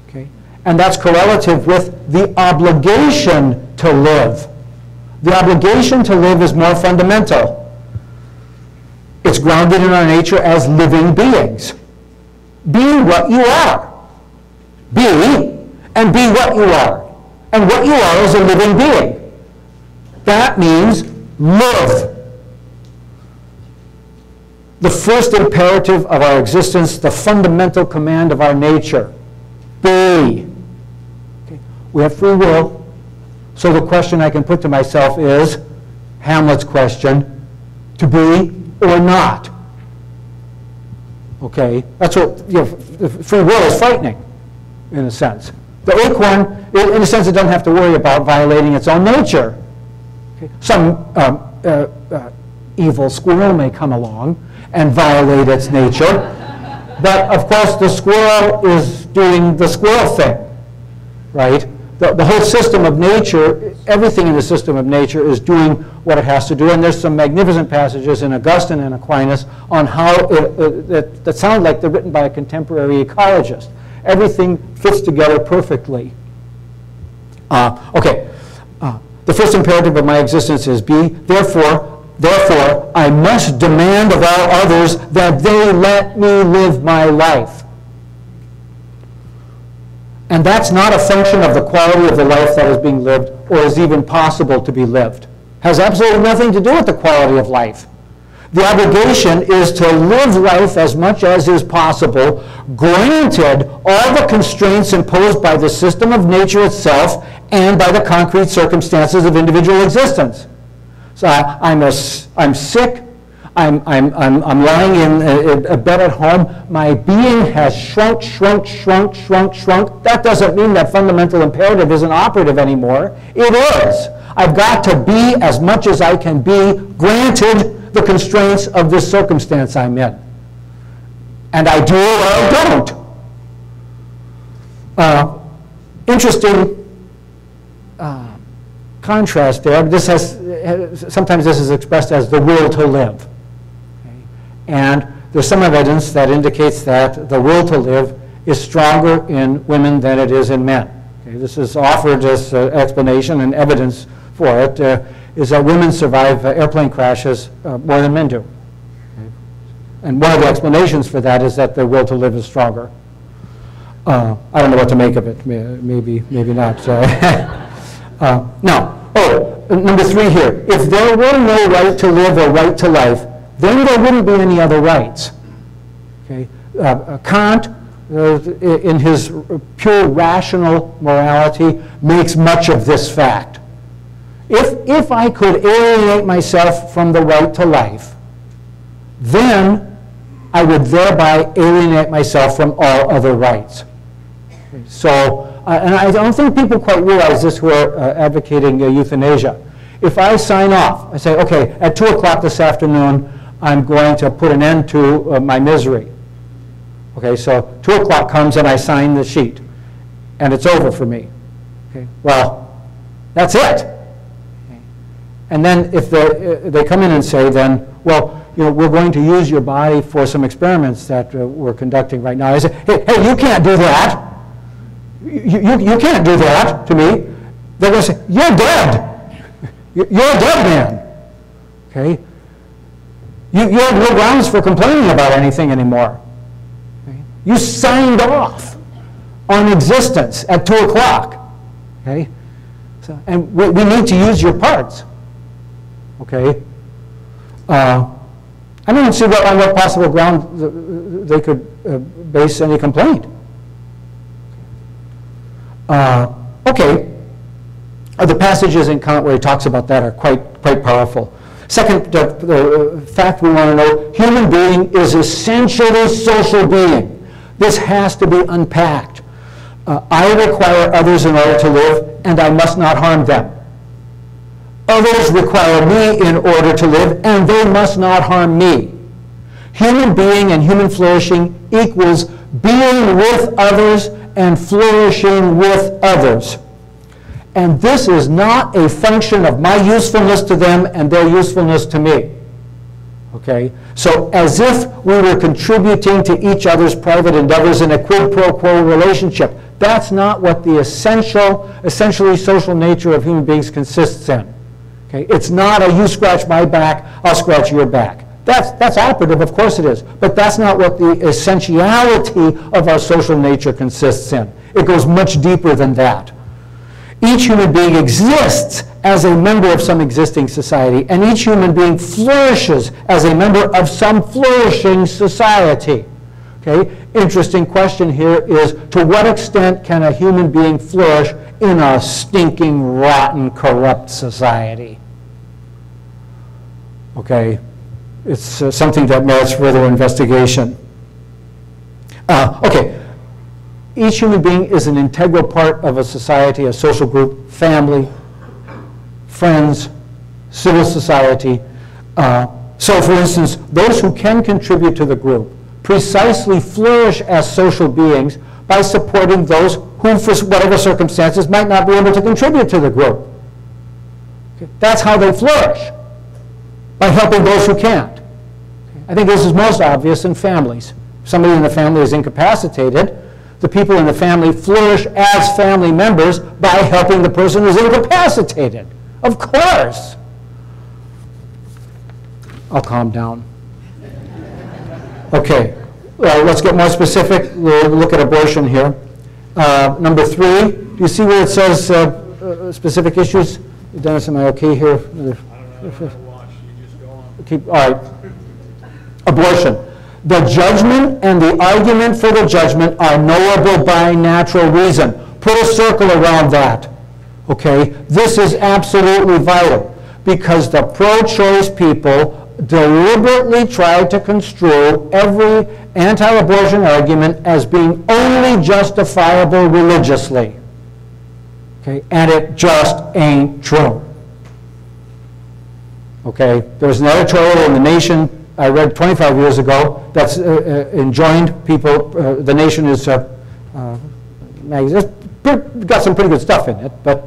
Okay? And that's correlative with the obligation to live. The obligation to live is more fundamental. It's grounded in our nature as living beings. Be what you are. Be, and be what you are. And what you are is a living being. That means live. the first imperative of our existence, the fundamental command of our nature. Be. Okay. We have free will. So the question I can put to myself is, Hamlet's question, to be or not? Okay, that's what, free will is frightening, in a sense. The acorn, in a sense, it doesn't have to worry about violating its own nature. Okay. Some evil squirrel may come along and violate its nature, but of course the squirrel is doing the squirrel thing, right? The whole system of nature, everything in the system of nature is doing what it has to do, and there's some magnificent passages in Augustine and Aquinas on how that sound like they're written by a contemporary ecologist. Everything fits together perfectly. The first imperative of my existence is be. Therefore, I must demand of all others that they let me live my life. And that's not a function of the quality of the life that is being lived or is even possible to be lived. Has absolutely nothing to do with the quality of life. The obligation is to live life as much as is possible, granted all the constraints imposed by the system of nature itself and by the concrete circumstances of individual existence. So I'm sick. I'm lying in a bed at home. My being has shrunk. That doesn't mean that fundamental imperative isn't operative anymore. It is. I've got to be as much as I can be, granted the constraints of this circumstance I'm in. And I do or I don't. Interesting contrast there. Sometimes this is expressed as the will to live. And there's some evidence that indicates that the will to live is stronger in women than it is in men. Okay, this is offered as explanation and evidence for it, is that women survive airplane crashes more than men do. Okay. And one of the explanations for that is that the will to live is stronger. I don't know what to make of it. Maybe not. Now, number 3 here. If there were no right to live or right to life, then there wouldn't be any other rights. Okay? Kant, in his pure rational morality, makes much of this fact. If I could alienate myself from the right to life, then I would thereby alienate myself from all other rights. Okay, so, and I don't think people quite realize this who are advocating euthanasia. If I sign off, I say, okay, at 2 o'clock this afternoon, I'm going to put an end to my misery. Okay, so 2 o'clock comes and I sign the sheet, and it's over for me. Okay, well, that's it. Okay. And then if they come in and say, then, well, we're going to use your body for some experiments that we're conducting right now. I say, hey, you can't do that. You can't do that to me. They're going to say, you're dead. You're a dead man. Okay. You have no grounds for complaining about anything anymore. Okay? You signed off on existence at 2 o'clock. Okay? So, and we need to use your parts. Okay? I don't see on what possible ground they could base any complaint. Okay. The passages in Kant where he talks about that are quite powerful. Second fact we want to know, human being is essentially social being. This has to be unpacked. I require others in order to live, and I must not harm them. Others require me in order to live, and they must not harm me. Human being and human flourishing equals being with others and flourishing with others. And this is not a function of my usefulness to them and their usefulness to me. Okay? So as if we were contributing to each other's private endeavors in a quid pro quo relationship. That's not what the essentially social nature of human beings consists in. Okay? It's not a you scratch my back, I'll scratch your back. That's operative, of course it is. But that's not what the essentiality of our social nature consists in. It goes much deeper than that. Each human being exists as a member of some existing society, and each human being flourishes as a member of some flourishing society. Okay? Interesting question here is, to what extent can a human being flourish in a stinking, rotten, corrupt society? Okay? It's something that merits further investigation. Okay. Each human being is an integral part of a society, a social group, family, friends, civil society. So, for instance, those who can contribute to the group precisely flourish as social beings by supporting those who, for whatever circumstances, might not be able to contribute to the group. Okay. That's how they flourish, by helping those who can't. Okay. I think this is most obvious in families. If somebody in the family is incapacitated, the people in the family flourish as family members by helping the person who's incapacitated. Of course. I'll calm down. Okay, well, let's get more specific. We'll look at abortion here. Number 3, do you see where it says specific issues? Dennis, am I okay here? I don't know how to watch. You just go on. Keep, all right. Abortion. The judgment and the argument for the judgment are knowable by natural reason. Put a circle around that. Okay? This is absolutely vital, because the pro-choice people deliberately try to construe every anti-abortion argument as being only justifiable religiously. Okay? And it just ain't true. Okay? There's an editorial in The Nation I read 25 years ago that's enjoined people. The Nation is magazine. It's got some pretty good stuff in it, but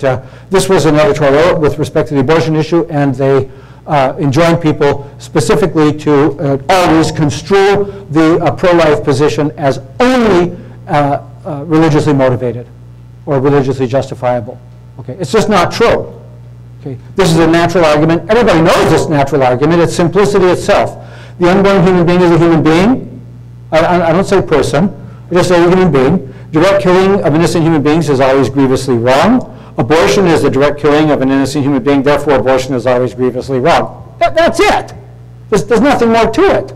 this was an editorial with respect to the abortion issue, and they enjoined people specifically to always construe the pro-life position as only religiously motivated or religiously justifiable. Okay, it's just not true. Okay, this is a natural argument. Everybody knows this natural argument. It's simplicity itself. The unborn human being is a human being. I don't say person. I just say a human being. Direct killing of innocent human beings is always grievously wrong. Abortion is the direct killing of an innocent human being. Therefore, abortion is always grievously wrong. That's it. There's nothing more to it.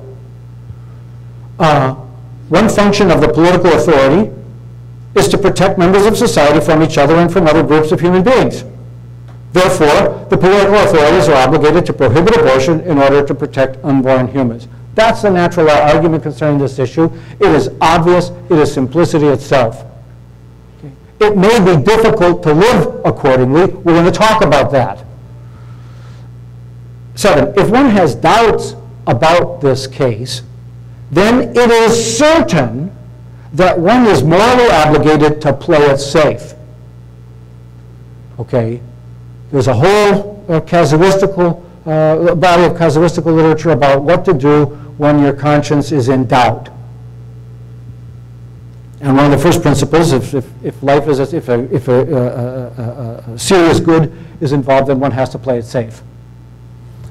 One function of the political authority is to protect members of society from each other and from other groups of human beings. Therefore, the political authorities are obligated to prohibit abortion in order to protect unborn humans. That's the natural argument concerning this issue. It is obvious. It is simplicity itself. Okay. It may be difficult to live accordingly. We're going to talk about that. 7, if one has doubts about this case, then it is certain that one is morally obligated to play it safe. Okay? There's a whole casuistical body of casuistical literature about what to do when your conscience is in doubt. And one of the first principles, if life is, if a serious good is involved, then one has to play it safe.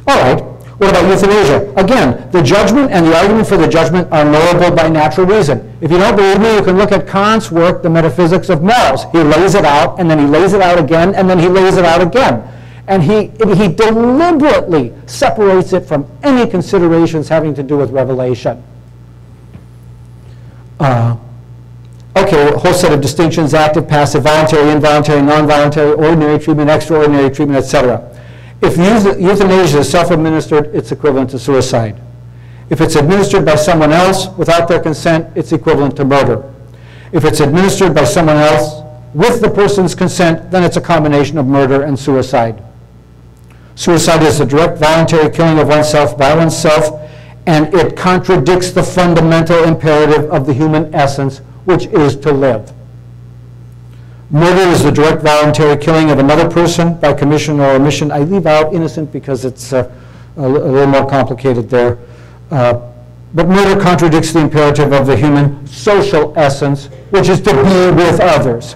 All right. What about euthanasia? Again, the judgment and the argument for the judgment are knowable by natural reason. If you don't believe me, you can look at Kant's work, The Metaphysics of Morals. He lays it out, and then he lays it out again, and then he lays it out again. And he deliberately separates it from any considerations having to do with revelation. Okay, a whole set of distinctions: active, passive, voluntary, involuntary, non-voluntary, ordinary treatment, extraordinary treatment, etc. If euthanasia is self-administered, it's equivalent to suicide. If it's administered by someone else without their consent, it's equivalent to murder. If it's administered by someone else with the person's consent, then it's a combination of murder and suicide. Suicide is the direct voluntary killing of oneself by oneself, and it contradicts the fundamental imperative of the human essence, which is to live. Murder is the direct voluntary killing of another person by commission or omission. I leave out innocent because it's a little more complicated there. But murder contradicts the imperative of the human social essence, which is to be with others.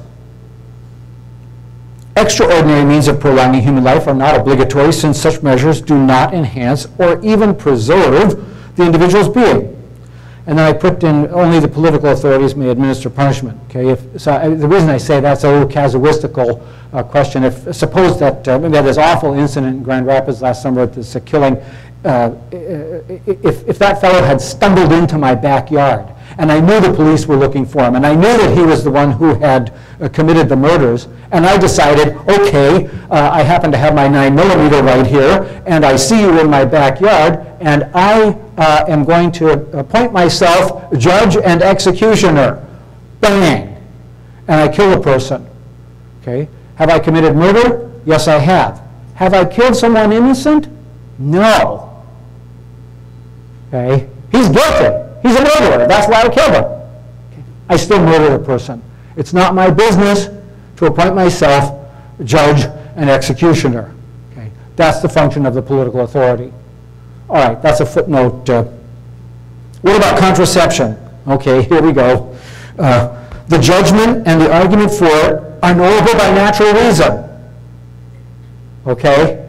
Extraordinary means of prolonging human life are not obligatory, since such measures do not enhance or even preserve the individual's being. And then I put in only the political authorities may administer punishment. Okay, the reason I say that's a little casuistical question. Suppose that maybe I had this awful incident in Grand Rapids last summer with this killing. If that fellow had stumbled into my backyard, and I knew the police were looking for him, and I knew that he was the one who had committed the murders, and I decided, okay, I happen to have my 9mm right here, and I see you in my backyard, and I am going to appoint myself judge and executioner. Bang! And I kill a person. Okay? Have I committed murder? Yes, I have. Have I killed someone innocent? No. Okay? He's guilty. He's a murderer. That's why I killed him. Okay. I still murdered a person. It's not my business to appoint myself judge and executioner. Okay. That's the function of the political authority. All right, that's a footnote. What about contraception? Okay, here we go. The judgment and the argument for it are knowable by natural reason. Okay?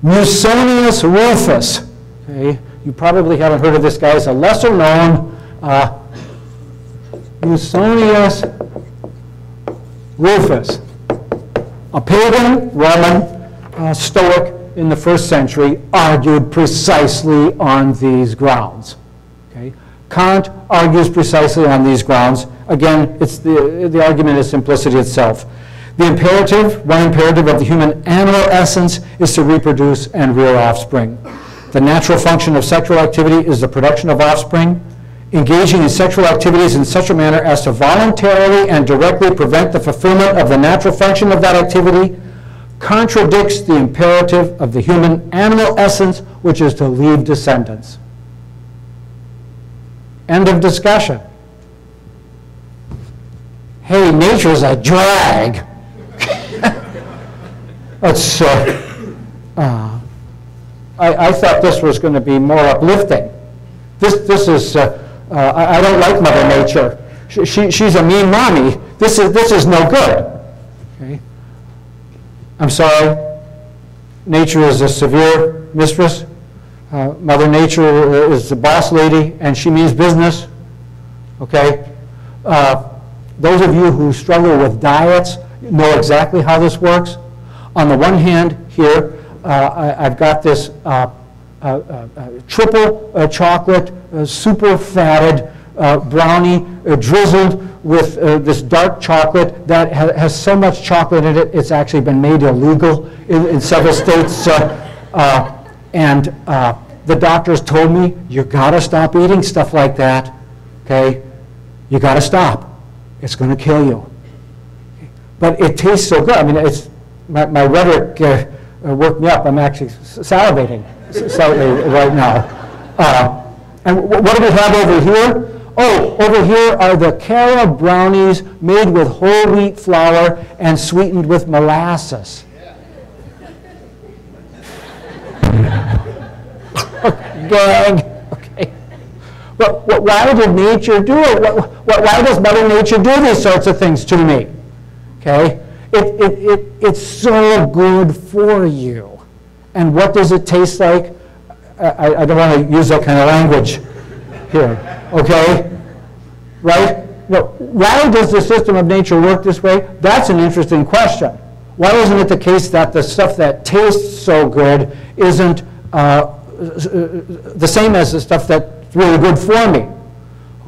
Musonius Rufus. Okay? You probably haven't heard of this guy. He's a lesser known Musonius Rufus, a pagan Roman Stoic in the 1st century, argued precisely on these grounds. Okay? Kant argues precisely on these grounds. Again, it's the argument is simplicity itself. The imperative, one imperative of the human animal essence is to reproduce and rear offspring. The natural function of sexual activity is the production of offspring. Engaging in sexual activities in such a manner as to voluntarily and directly prevent the fulfillment of the natural function of that activity contradicts the imperative of the human animal essence, which is to leave descendants. End of discussion. Hey, nature's a drag. That's, I thought this was going to be more uplifting. This is, I don't like Mother Nature. She's a mean mommy. This is no good. Okay? I'm sorry. Nature is a severe mistress. Mother Nature is the boss lady, and she means business. Okay? Those of you who struggle with diets know exactly how this works. On the one hand, here, I've got this triple chocolate, super fatted brownie drizzled with this dark chocolate that has so much chocolate in it, it's actually been made illegal in several states. And the doctors told me, you gotta stop eating stuff like that, okay? You gotta stop. It's gonna kill you. But it tastes so good. I mean, it's my rhetoric worked me up. I'm actually salivating right now. And what do we have over here? Oh, over here are the Cara brownies made with whole wheat flour and sweetened with molasses. Gang. Okay. Well, why did nature do it? Why does Mother Nature do these sorts of things to me? Okay. It's so good for you. And what does it taste like? I don't want to use that kind of language here, okay? Right? Well, why does the system of nature work this way? That's an interesting question. Why isn't it the case that the stuff that tastes so good isn't the same as the stuff that's really good for me?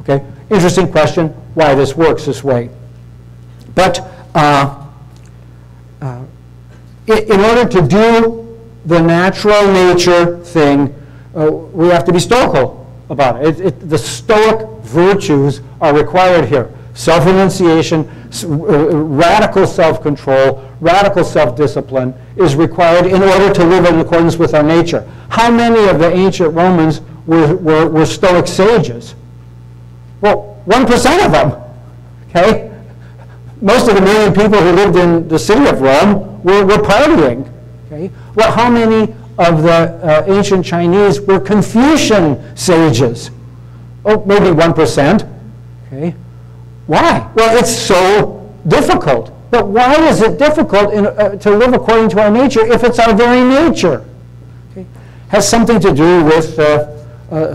Okay? Interesting question, why this works this way. But in order to do the natural nature thing, we have to be stoical about it. The stoic virtues are required here. Self-renunciation, radical self-control, radical self-discipline is required in order to live in accordance with our nature. How many of the ancient Romans were stoic sages? Well, 1% of them, okay? Most of the million people who lived in the city of Rome were partying, okay? Well, how many of the ancient Chinese were Confucian sages? Oh, maybe 1%, okay? Why? Well, it's so difficult. But why is it difficult to live according to our nature if it's our very nature? Okay? Has something to do with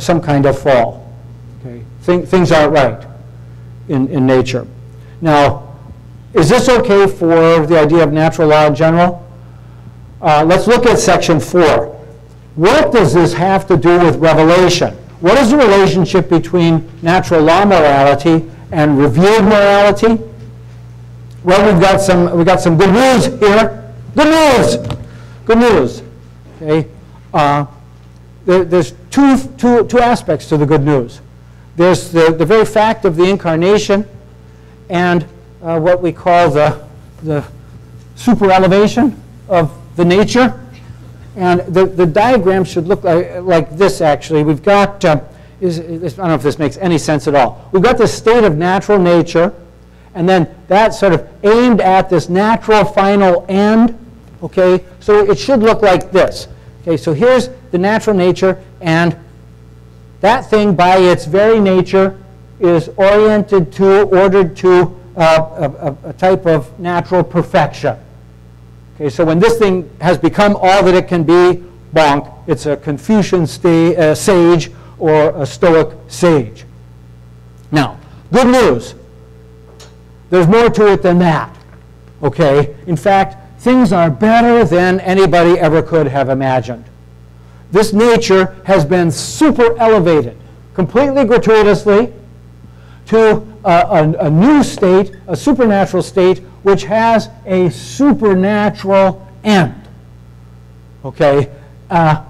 some kind of fall. Okay? Things aren't right in nature. Now, is this okay for the idea of natural law in general? Let's look at section 4. What does this have to do with revelation? What is the relationship between natural law morality and revealed morality? Well, we've got some good news here. Good news! Good news. Okay. There's two aspects to the good news. There's the very fact of the incarnation and what we call the super elevation of the nature. And the diagram should look like this, actually. We've got, I don't know if this makes any sense at all. We've got the state of natural nature, and then that's sort of aimed at this natural final end. Okay, so it should look like this. Okay, so here's the natural nature, and that thing by its very nature is ordered to a type of natural perfection. Okay, so when this thing has become all that it can be, bonk, it's a Confucian sage or a Stoic sage. Now, good news. There's more to it than that. Okay, in fact, things are better than anybody ever could have imagined. This nature has been super elevated, completely gratuitously, to a new state, a supernatural state, which has a supernatural end. Okay? A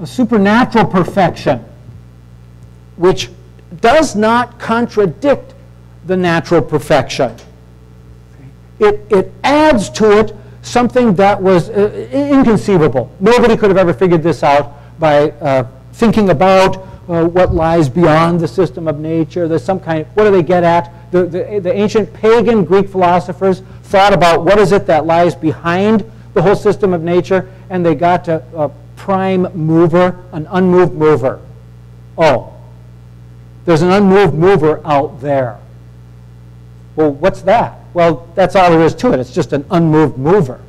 supernatural perfection, which does not contradict the natural perfection. It adds to it something that was inconceivable. Nobody could have ever figured this out by thinking about what lies beyond the system of nature. There's some kind of, what do they get at? The ancient pagan Greek philosophers thought about what is it that lies behind the whole system of nature, and they got to a prime mover, an unmoved mover. Oh, there's an unmoved mover out there. Well, what's that? Well, that's all there is to it. It's just an unmoved mover.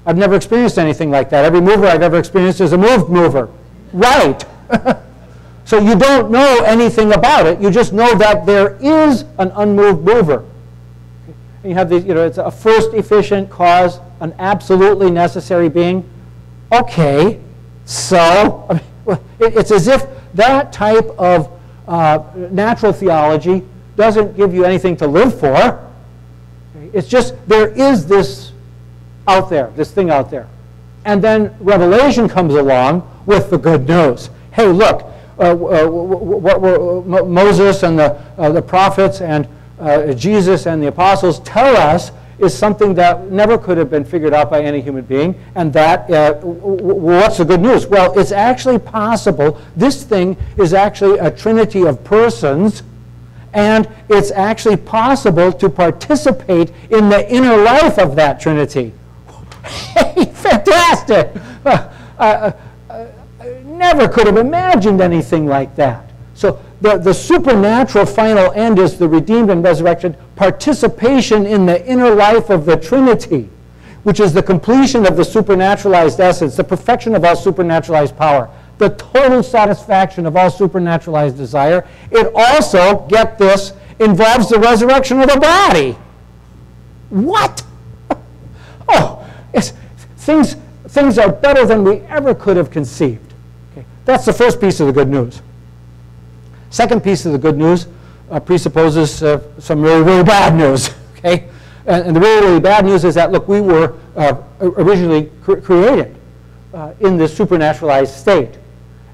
I've never experienced anything like that. Every mover I've ever experienced is a moved mover. Right. So you don't know anything about it. You just know that there is an unmoved mover. And you have these, it's a first efficient cause, an absolutely necessary being. Okay, so it's as if that type of natural theology doesn't give you anything to live for. It's just there is this out there, this thing out there. And then Revelation comes along with the good news. Hey, look, what were Moses and the prophets and Jesus and the apostles tell us is something that never could have been figured out by any human being. And that, what's the good news? Well, it's actually possible. This thing is actually a trinity of persons, and it's actually possible to participate in the inner life of that trinity. Hey, fantastic! Never could have imagined anything like that. So the supernatural final end is the redeemed and resurrection participation in the inner life of the Trinity, which is the completion of the supernaturalized essence, the perfection of all supernaturalized power, the total satisfaction of all supernaturalized desire. It also, get this, involves the resurrection of the body. What? Oh, things are better than we ever could have conceived. Okay. That's the first piece of the good news. Second piece of the good news presupposes some really, really bad news. Okay? And the really, really bad news is that, look, we were originally created in this supernaturalized state.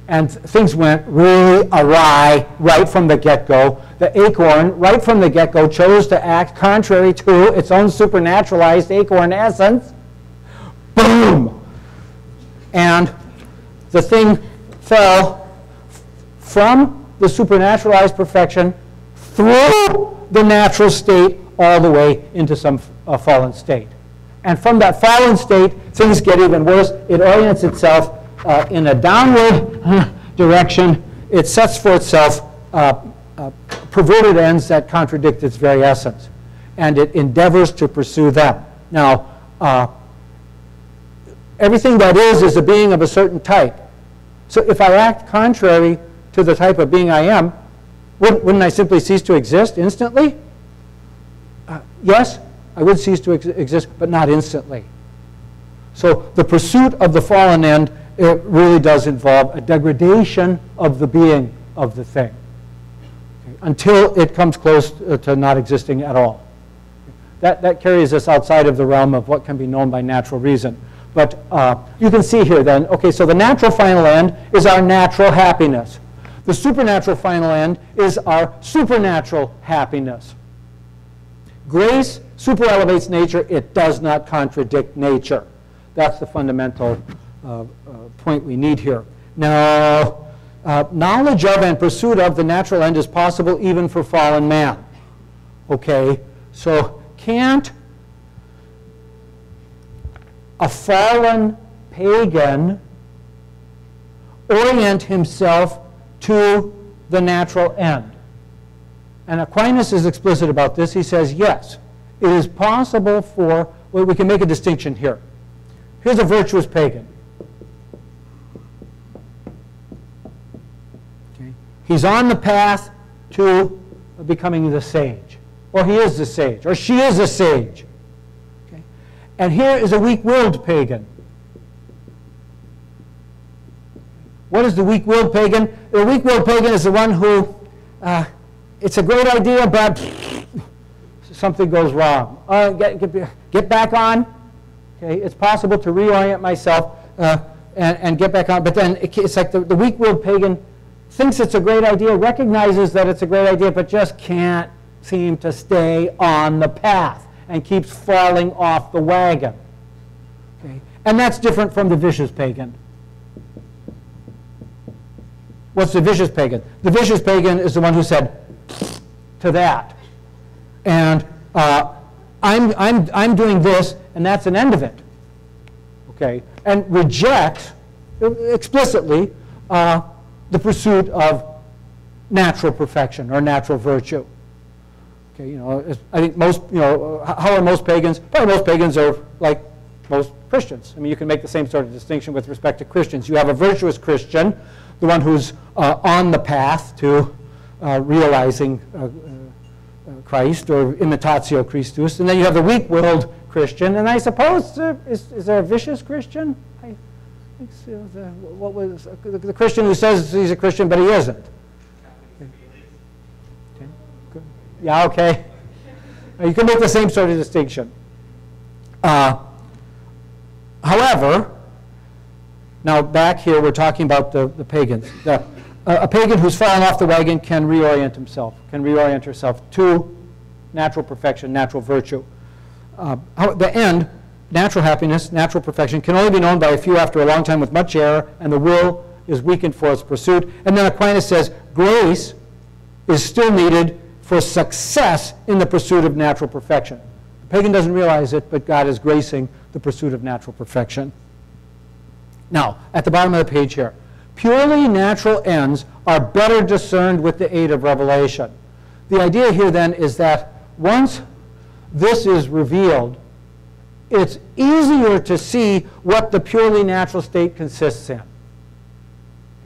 And things went really awry right from the get-go. The acorn, right from the get-go, chose to act contrary to its own supernaturalized acorn essence. Boom! And the thing fell from the supernaturalized perfection through the natural state all the way into some fallen state. And from that fallen state, things get even worse. It orients itself in a downward direction. It sets for itself perverted ends that contradict its very essence. And it endeavors to pursue them. Now, everything that is a being of a certain type. So if I act contrary to the type of being I am, wouldn't I simply cease to exist instantly? Yes, I would cease to exist, but not instantly. So the pursuit of the fallen end, it really does involve a degradation of the being of the thing, okay, until it comes close to not existing at all. That carries us outside of the realm of what can be known by natural reason. But you can see here then, okay, so the natural final end is our natural happiness. The supernatural final end is our supernatural happiness. Grace super-elevates nature. It does not contradict nature. That's the fundamental point we need here. Now, knowledge of and pursuit of the natural end is possible even for fallen man. Okay, so can't a fallen pagan orient himself to the natural end? And Aquinas is explicit about this. He says, yes, it is possible for, well, we can make a distinction here. Here's a virtuous pagan. Okay. He's on the path to becoming the sage. Or he is the sage. Or she is a sage. Okay. And here is a weak-willed pagan. What is the weak-willed pagan? The weak-willed pagan is the one who, it's a great idea, but something goes wrong. Get back on. Okay, it's possible to reorient myself and get back on. But then it's like the weak-willed pagan thinks it's a great idea, recognizes that it's a great idea, but just can't seem to stay on the path and keeps falling off the wagon. Okay? And that's different from the vicious pagan. What's the vicious pagan? The vicious pagan is the one who said to that. And I'm doing this, and that's an end of it. Okay? And rejects explicitly the pursuit of natural perfection or natural virtue. Okay, you know, I think most, you know, how are most pagans? Probably most pagans are like most Christians. I mean, you can make the same sort of distinction with respect to Christians. You have a virtuous Christian, the one who's on the path to realizing Christ, or imitatio Christus, and then you have the weak-willed Christian, and I suppose is there a vicious Christian? I think so, what was the Christian who says he's a Christian but he isn't? Okay. Good. Yeah, okay. You can make the same sort of distinction. However, now back here we're talking about the pagans. A pagan who's fallen off the wagon can reorient himself, can reorient herself to natural perfection, natural virtue. The end, natural happiness, natural perfection, can only be known by a few after a long time with much error, and the will is weakened for its pursuit. And then Aquinas says grace is still needed for success in the pursuit of natural perfection. The pagan doesn't realize it, but God is gracing the pursuit of natural perfection. Now, at the bottom of the page here, purely natural ends are better discerned with the aid of revelation. The idea here then is that once this is revealed, it's easier to see what the purely natural state consists in.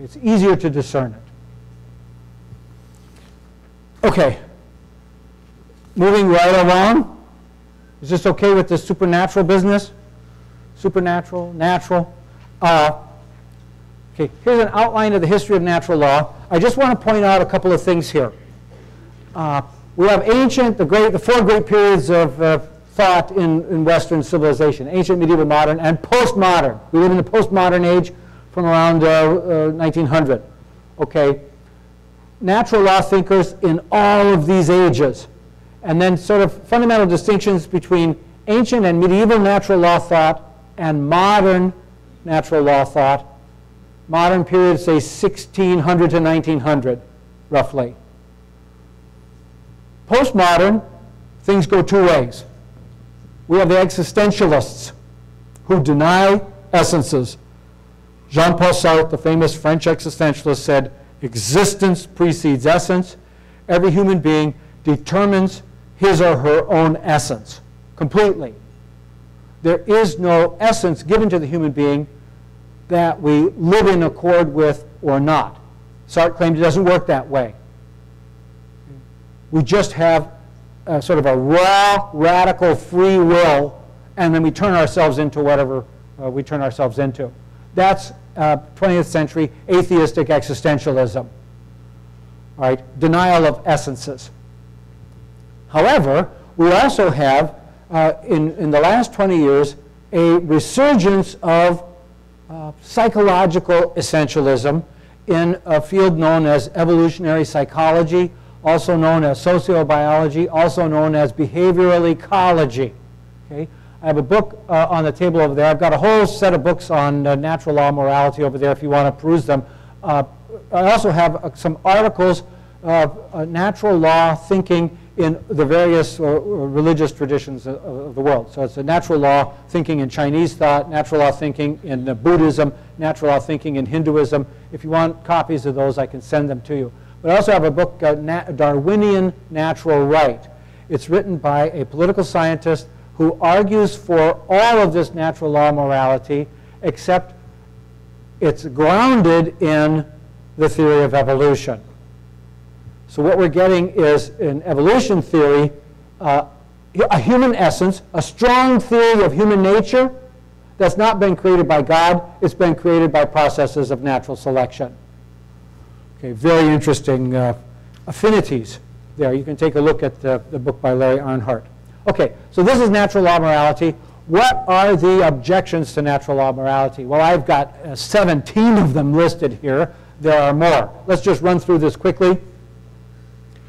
It's easier to discern it. Okay. Moving right along. Is this okay with the supernatural business? Supernatural, natural. Okay, here's an outline of the history of natural law. I just want to point out a couple of things here. We have ancient, the four great periods of thought in Western civilization: ancient, medieval, modern, and postmodern. We live in the postmodern age from around 1900. Okay, natural law thinkers in all of these ages, and then sort of fundamental distinctions between ancient and medieval natural law thought and modern natural law thought. Modern period, say 1600 to 1900, roughly. Postmodern, things go two ways. We have the existentialists who deny essences. Jean-Paul Sartre, the famous French existentialist, said, existence precedes essence. Every human being determines his or her own essence completely. There is no essence given to the human being that we live in accord with or not. Sartre claimed it doesn't work that way. We just have sort of a raw, radical free will, and then we turn ourselves into whatever we turn ourselves into. That's 20th century atheistic existentialism, right? Denial of essences. However, we also have, in the last 20 years, a resurgence of psychological essentialism in a field known as evolutionary psychology, also known as sociobiology, also known as behavioral ecology. Okay? I have a book on the table over there. I've got a whole set of books on natural law morality over there if you want to peruse them. I also have some articles of natural law thinking in the various religious traditions of the world. So it's a natural law thinking in Chinese thought, natural law thinking in Buddhism, natural law thinking in Hinduism. If you want copies of those, I can send them to you. But I also have a book, Darwinian Natural Right. It's written by a political scientist who argues for all of this natural law morality, except it's grounded in the theory of evolution. So what we're getting is, in evolution theory, a human essence, a strong theory of human nature that's not been created by God. It's been created by processes of natural selection. Okay, very interesting affinities there. You can take a look at the book by Larry Arnhart. Okay, so this is natural law morality. What are the objections to natural law morality? Well, I've got 17 of them listed here. There are more. Let's just run through this quickly.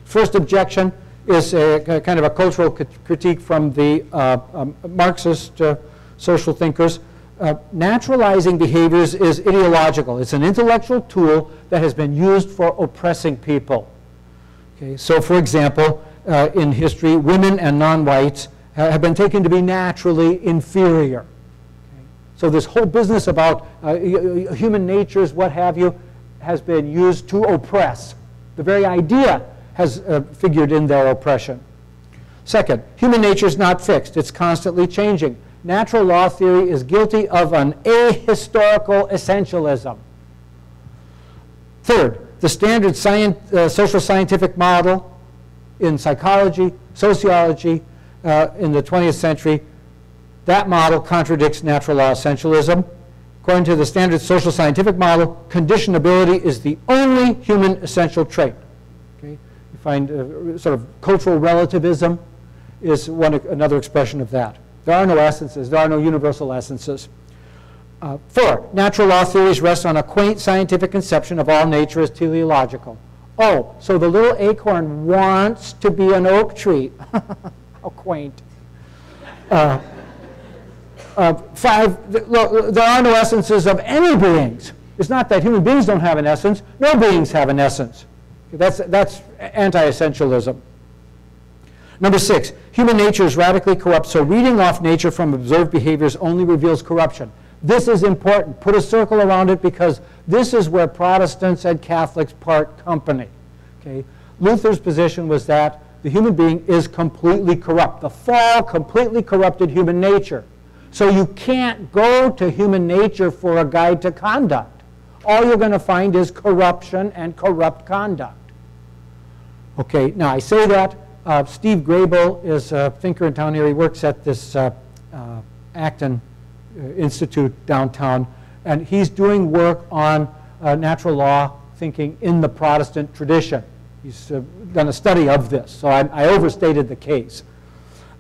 First objection is a kind of a cultural critique from the Marxist social thinkers. Naturalizing behaviors is ideological. It's an intellectual tool that has been used for oppressing people. Okay, so for example, in history, women and non-whites have been taken to be naturally inferior. Okay. So this whole business about human natures, what have you, has been used to oppress. The very idea has figured in their oppression. Second, human nature is not fixed. It's constantly changing. Natural law theory is guilty of an ahistorical essentialism. Third, the standard social scientific model in psychology, sociology in the 20th century, that model contradicts natural law essentialism. According to the standard social scientific model, conditionability is the only human essential trait. Okay? You find sort of cultural relativism is another expression of that. There are no essences. There are no universal essences. 4, natural law theories rest on a quaint scientific conception of all nature as teleological. Oh, so the little acorn wants to be an oak tree. How quaint. 5, there are no essences of any beings. It's not that human beings don't have an essence. No beings have an essence. That's anti-essentialism. Number 6, human nature is radically corrupt, so reading off nature from observed behaviors only reveals corruption. This is important. Put a circle around it because this is where Protestants and Catholics part company. Okay? Luther's position was that the human being is completely corrupt. The fall completely corrupted human nature. So you can't go to human nature for a guide to conduct. All you're going to find is corruption and corrupt conduct. Okay, now I say that. Steve Grable is a thinker in town here. He works at this Acton Institute downtown, and he's doing work on natural law thinking in the Protestant tradition. He's done a study of this, so I overstated the case.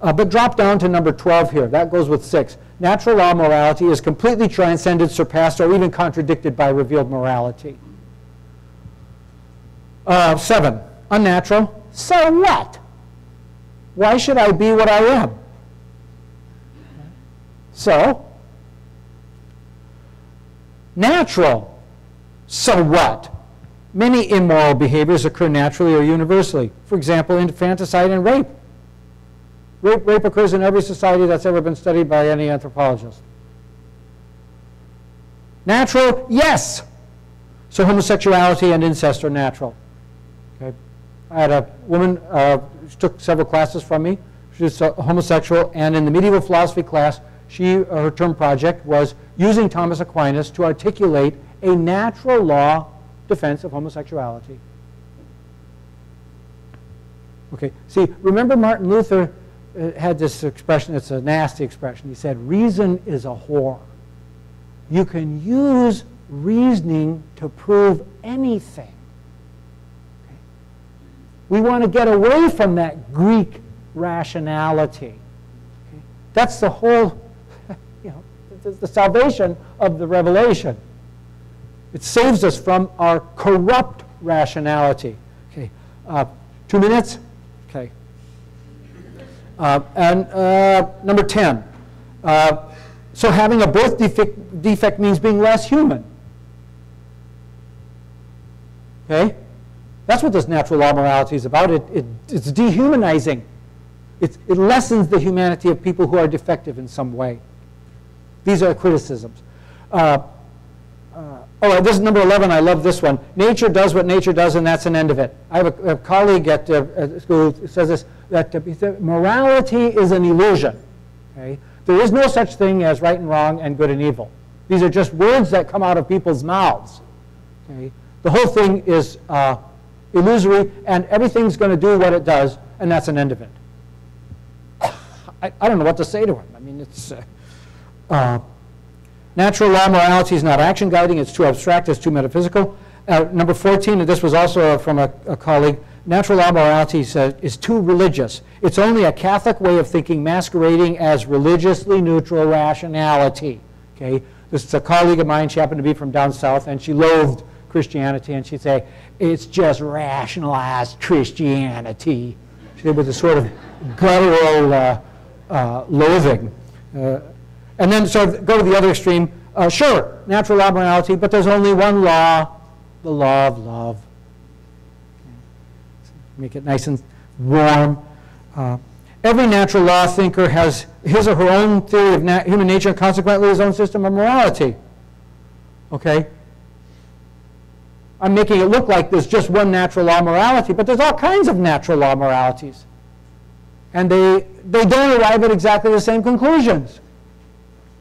But drop down to number 12 here. That goes with 6. Natural law morality is completely transcended, surpassed, or even contradicted by revealed morality. 7, unnatural. So what? Why should I be what I am? So, natural. So what? Many immoral behaviors occur naturally or universally. For example, infanticide and rape. Rape occurs in every society that's ever been studied by any anthropologist. Natural? Yes. So homosexuality and incest are natural. Okay. I had a woman she took several classes from me. She was homosexual, and in the medieval philosophy class, her term project was using Thomas Aquinas to articulate a natural law defense of homosexuality. Okay, see, remember Martin Luther had this expression, it's a nasty expression. He said, reason is a whore. You can use reasoning to prove anything. Okay? We want to get away from that Greek rationality. Okay? That's the whole, the salvation of the revelation. It saves us from our corrupt rationality. Okay, 2 minutes? Okay. Number 10. So having a birth defect means being less human. Okay? That's what this natural law morality is about. It's dehumanizing. It lessens the humanity of people who are defective in some way. These are criticisms. This is number 11. I love this one. Nature does what nature does, and that's an end of it. I have a colleague at school who says this, that morality is an illusion. Okay? There is no such thing as right and wrong and good and evil. These are just words that come out of people's mouths. Okay? The whole thing is illusory, and everything's going to do what it does, and that's an end of it. I don't know what to say to him. I mean, it's... natural law morality is not action guiding. It's too abstract. It's too metaphysical. Number 14, and this was also from a colleague, natural law morality is too religious. It's only a Catholic way of thinking masquerading as religiously neutral rationality. Okay? This is a colleague of mine. She happened to be from down south, and she loathed Christianity, and she'd say, it's just rationalized Christianity. She did with a sort of guttural loathing. And then so go to the other extreme. Sure, natural law morality, but there's only one law, the law of love. Okay. Make it nice and warm. Every natural law thinker has his or her own theory of human nature and consequently his own system of morality. Okay? I'm making it look like there's just one natural law morality, but there's all kinds of natural law moralities. And they don't arrive at exactly the same conclusions.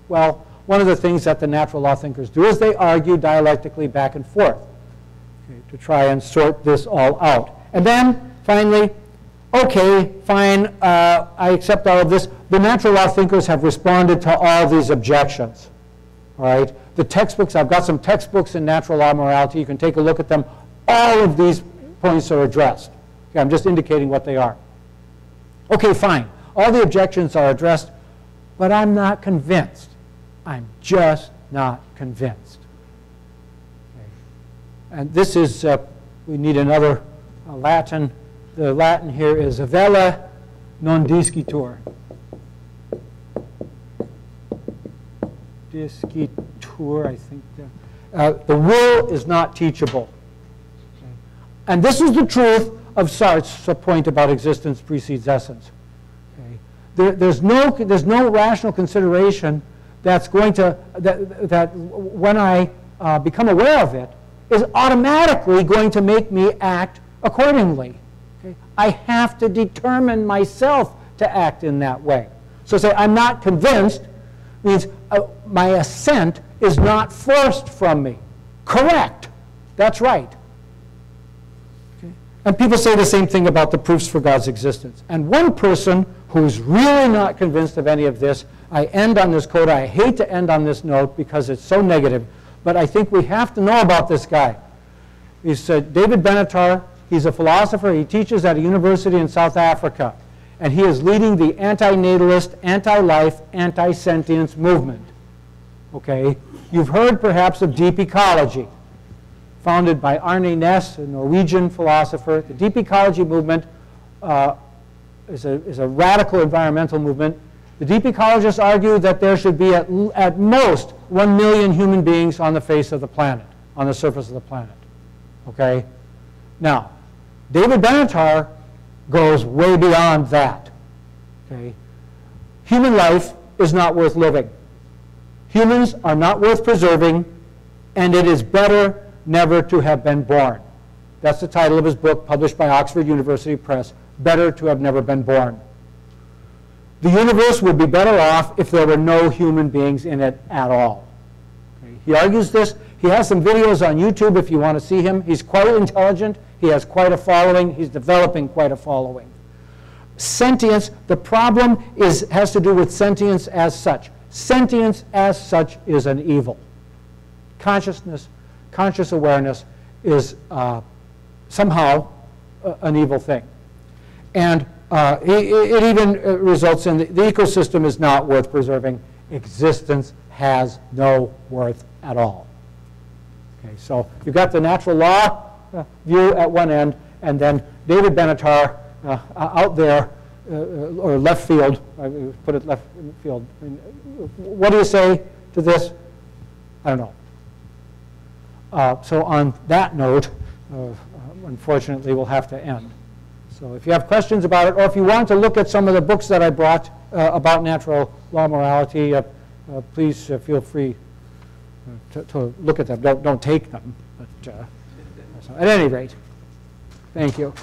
Well, one of the things that the natural law thinkers do is they argue dialectically back and forth, okay, to try and sort this all out. And then, finally, okay, fine, I accept all of this. The natural law thinkers have responded to all these objections. All right? The textbooks, I've got some textbooks in natural law morality. You can take a look at them. All of these points are addressed. Okay, I'm just indicating what they are. Okay, fine. All the objections are addressed, but I'm not convinced. I'm just not convinced. Okay. And this is, we need another Latin. The Latin here is avella non discitur. Discitur, I think. The will is not teachable. Okay. And this is the truth of Sartre's point about existence precedes essence. Okay. There's no rational consideration that's going to, that when I become aware of it, is automatically going to make me act accordingly. Okay? I have to determine myself to act in that way. So say, I'm not convinced means my assent is not forced from me. Correct. That's right. Okay? And people say the same thing about the proofs for God's existence. And one person who's really not convinced of any of this, I end on this quote. I hate to end on this note because it's so negative, but I think we have to know about this guy. He's David Benatar. He's a philosopher. He teaches at a university in South Africa, and he is leading the anti-natalist, anti-life, anti-sentience movement. Okay? You've heard perhaps of deep ecology, founded by Arne Næss, a Norwegian philosopher. The deep ecology movement is a radical environmental movement. The deep ecologists argue that there should be at most 1 million human beings on the face of the planet, on the surface of the planet. Okay? Now, David Benatar goes way beyond that. Okay? Human life is not worth living. Humans are not worth preserving, and it is better never to have been born. That's the title of his book, published by Oxford University Press, Better to Have Never Been Born. The universe would be better off if there were no human beings in it at all. Okay? He argues this. He has some videos on YouTube if you want to see him. He's quite intelligent. He has quite a following. He's developing quite a following. Sentience, the problem has to do with sentience as such. Sentience as such is an evil. Consciousness, conscious awareness is somehow an evil thing. And it even results in the ecosystem is not worth preserving. Existence has no worth at all. Okay, so you've got the natural law view at one end, and then David Benatar out there, or left field, I put it left field. What do you say to this? I don't know. So on that note, unfortunately, we'll have to end. So if you have questions about it, or if you want to look at some of the books that I brought about natural law morality, please feel free to look at them. Don't take them. But, at any rate, thank you.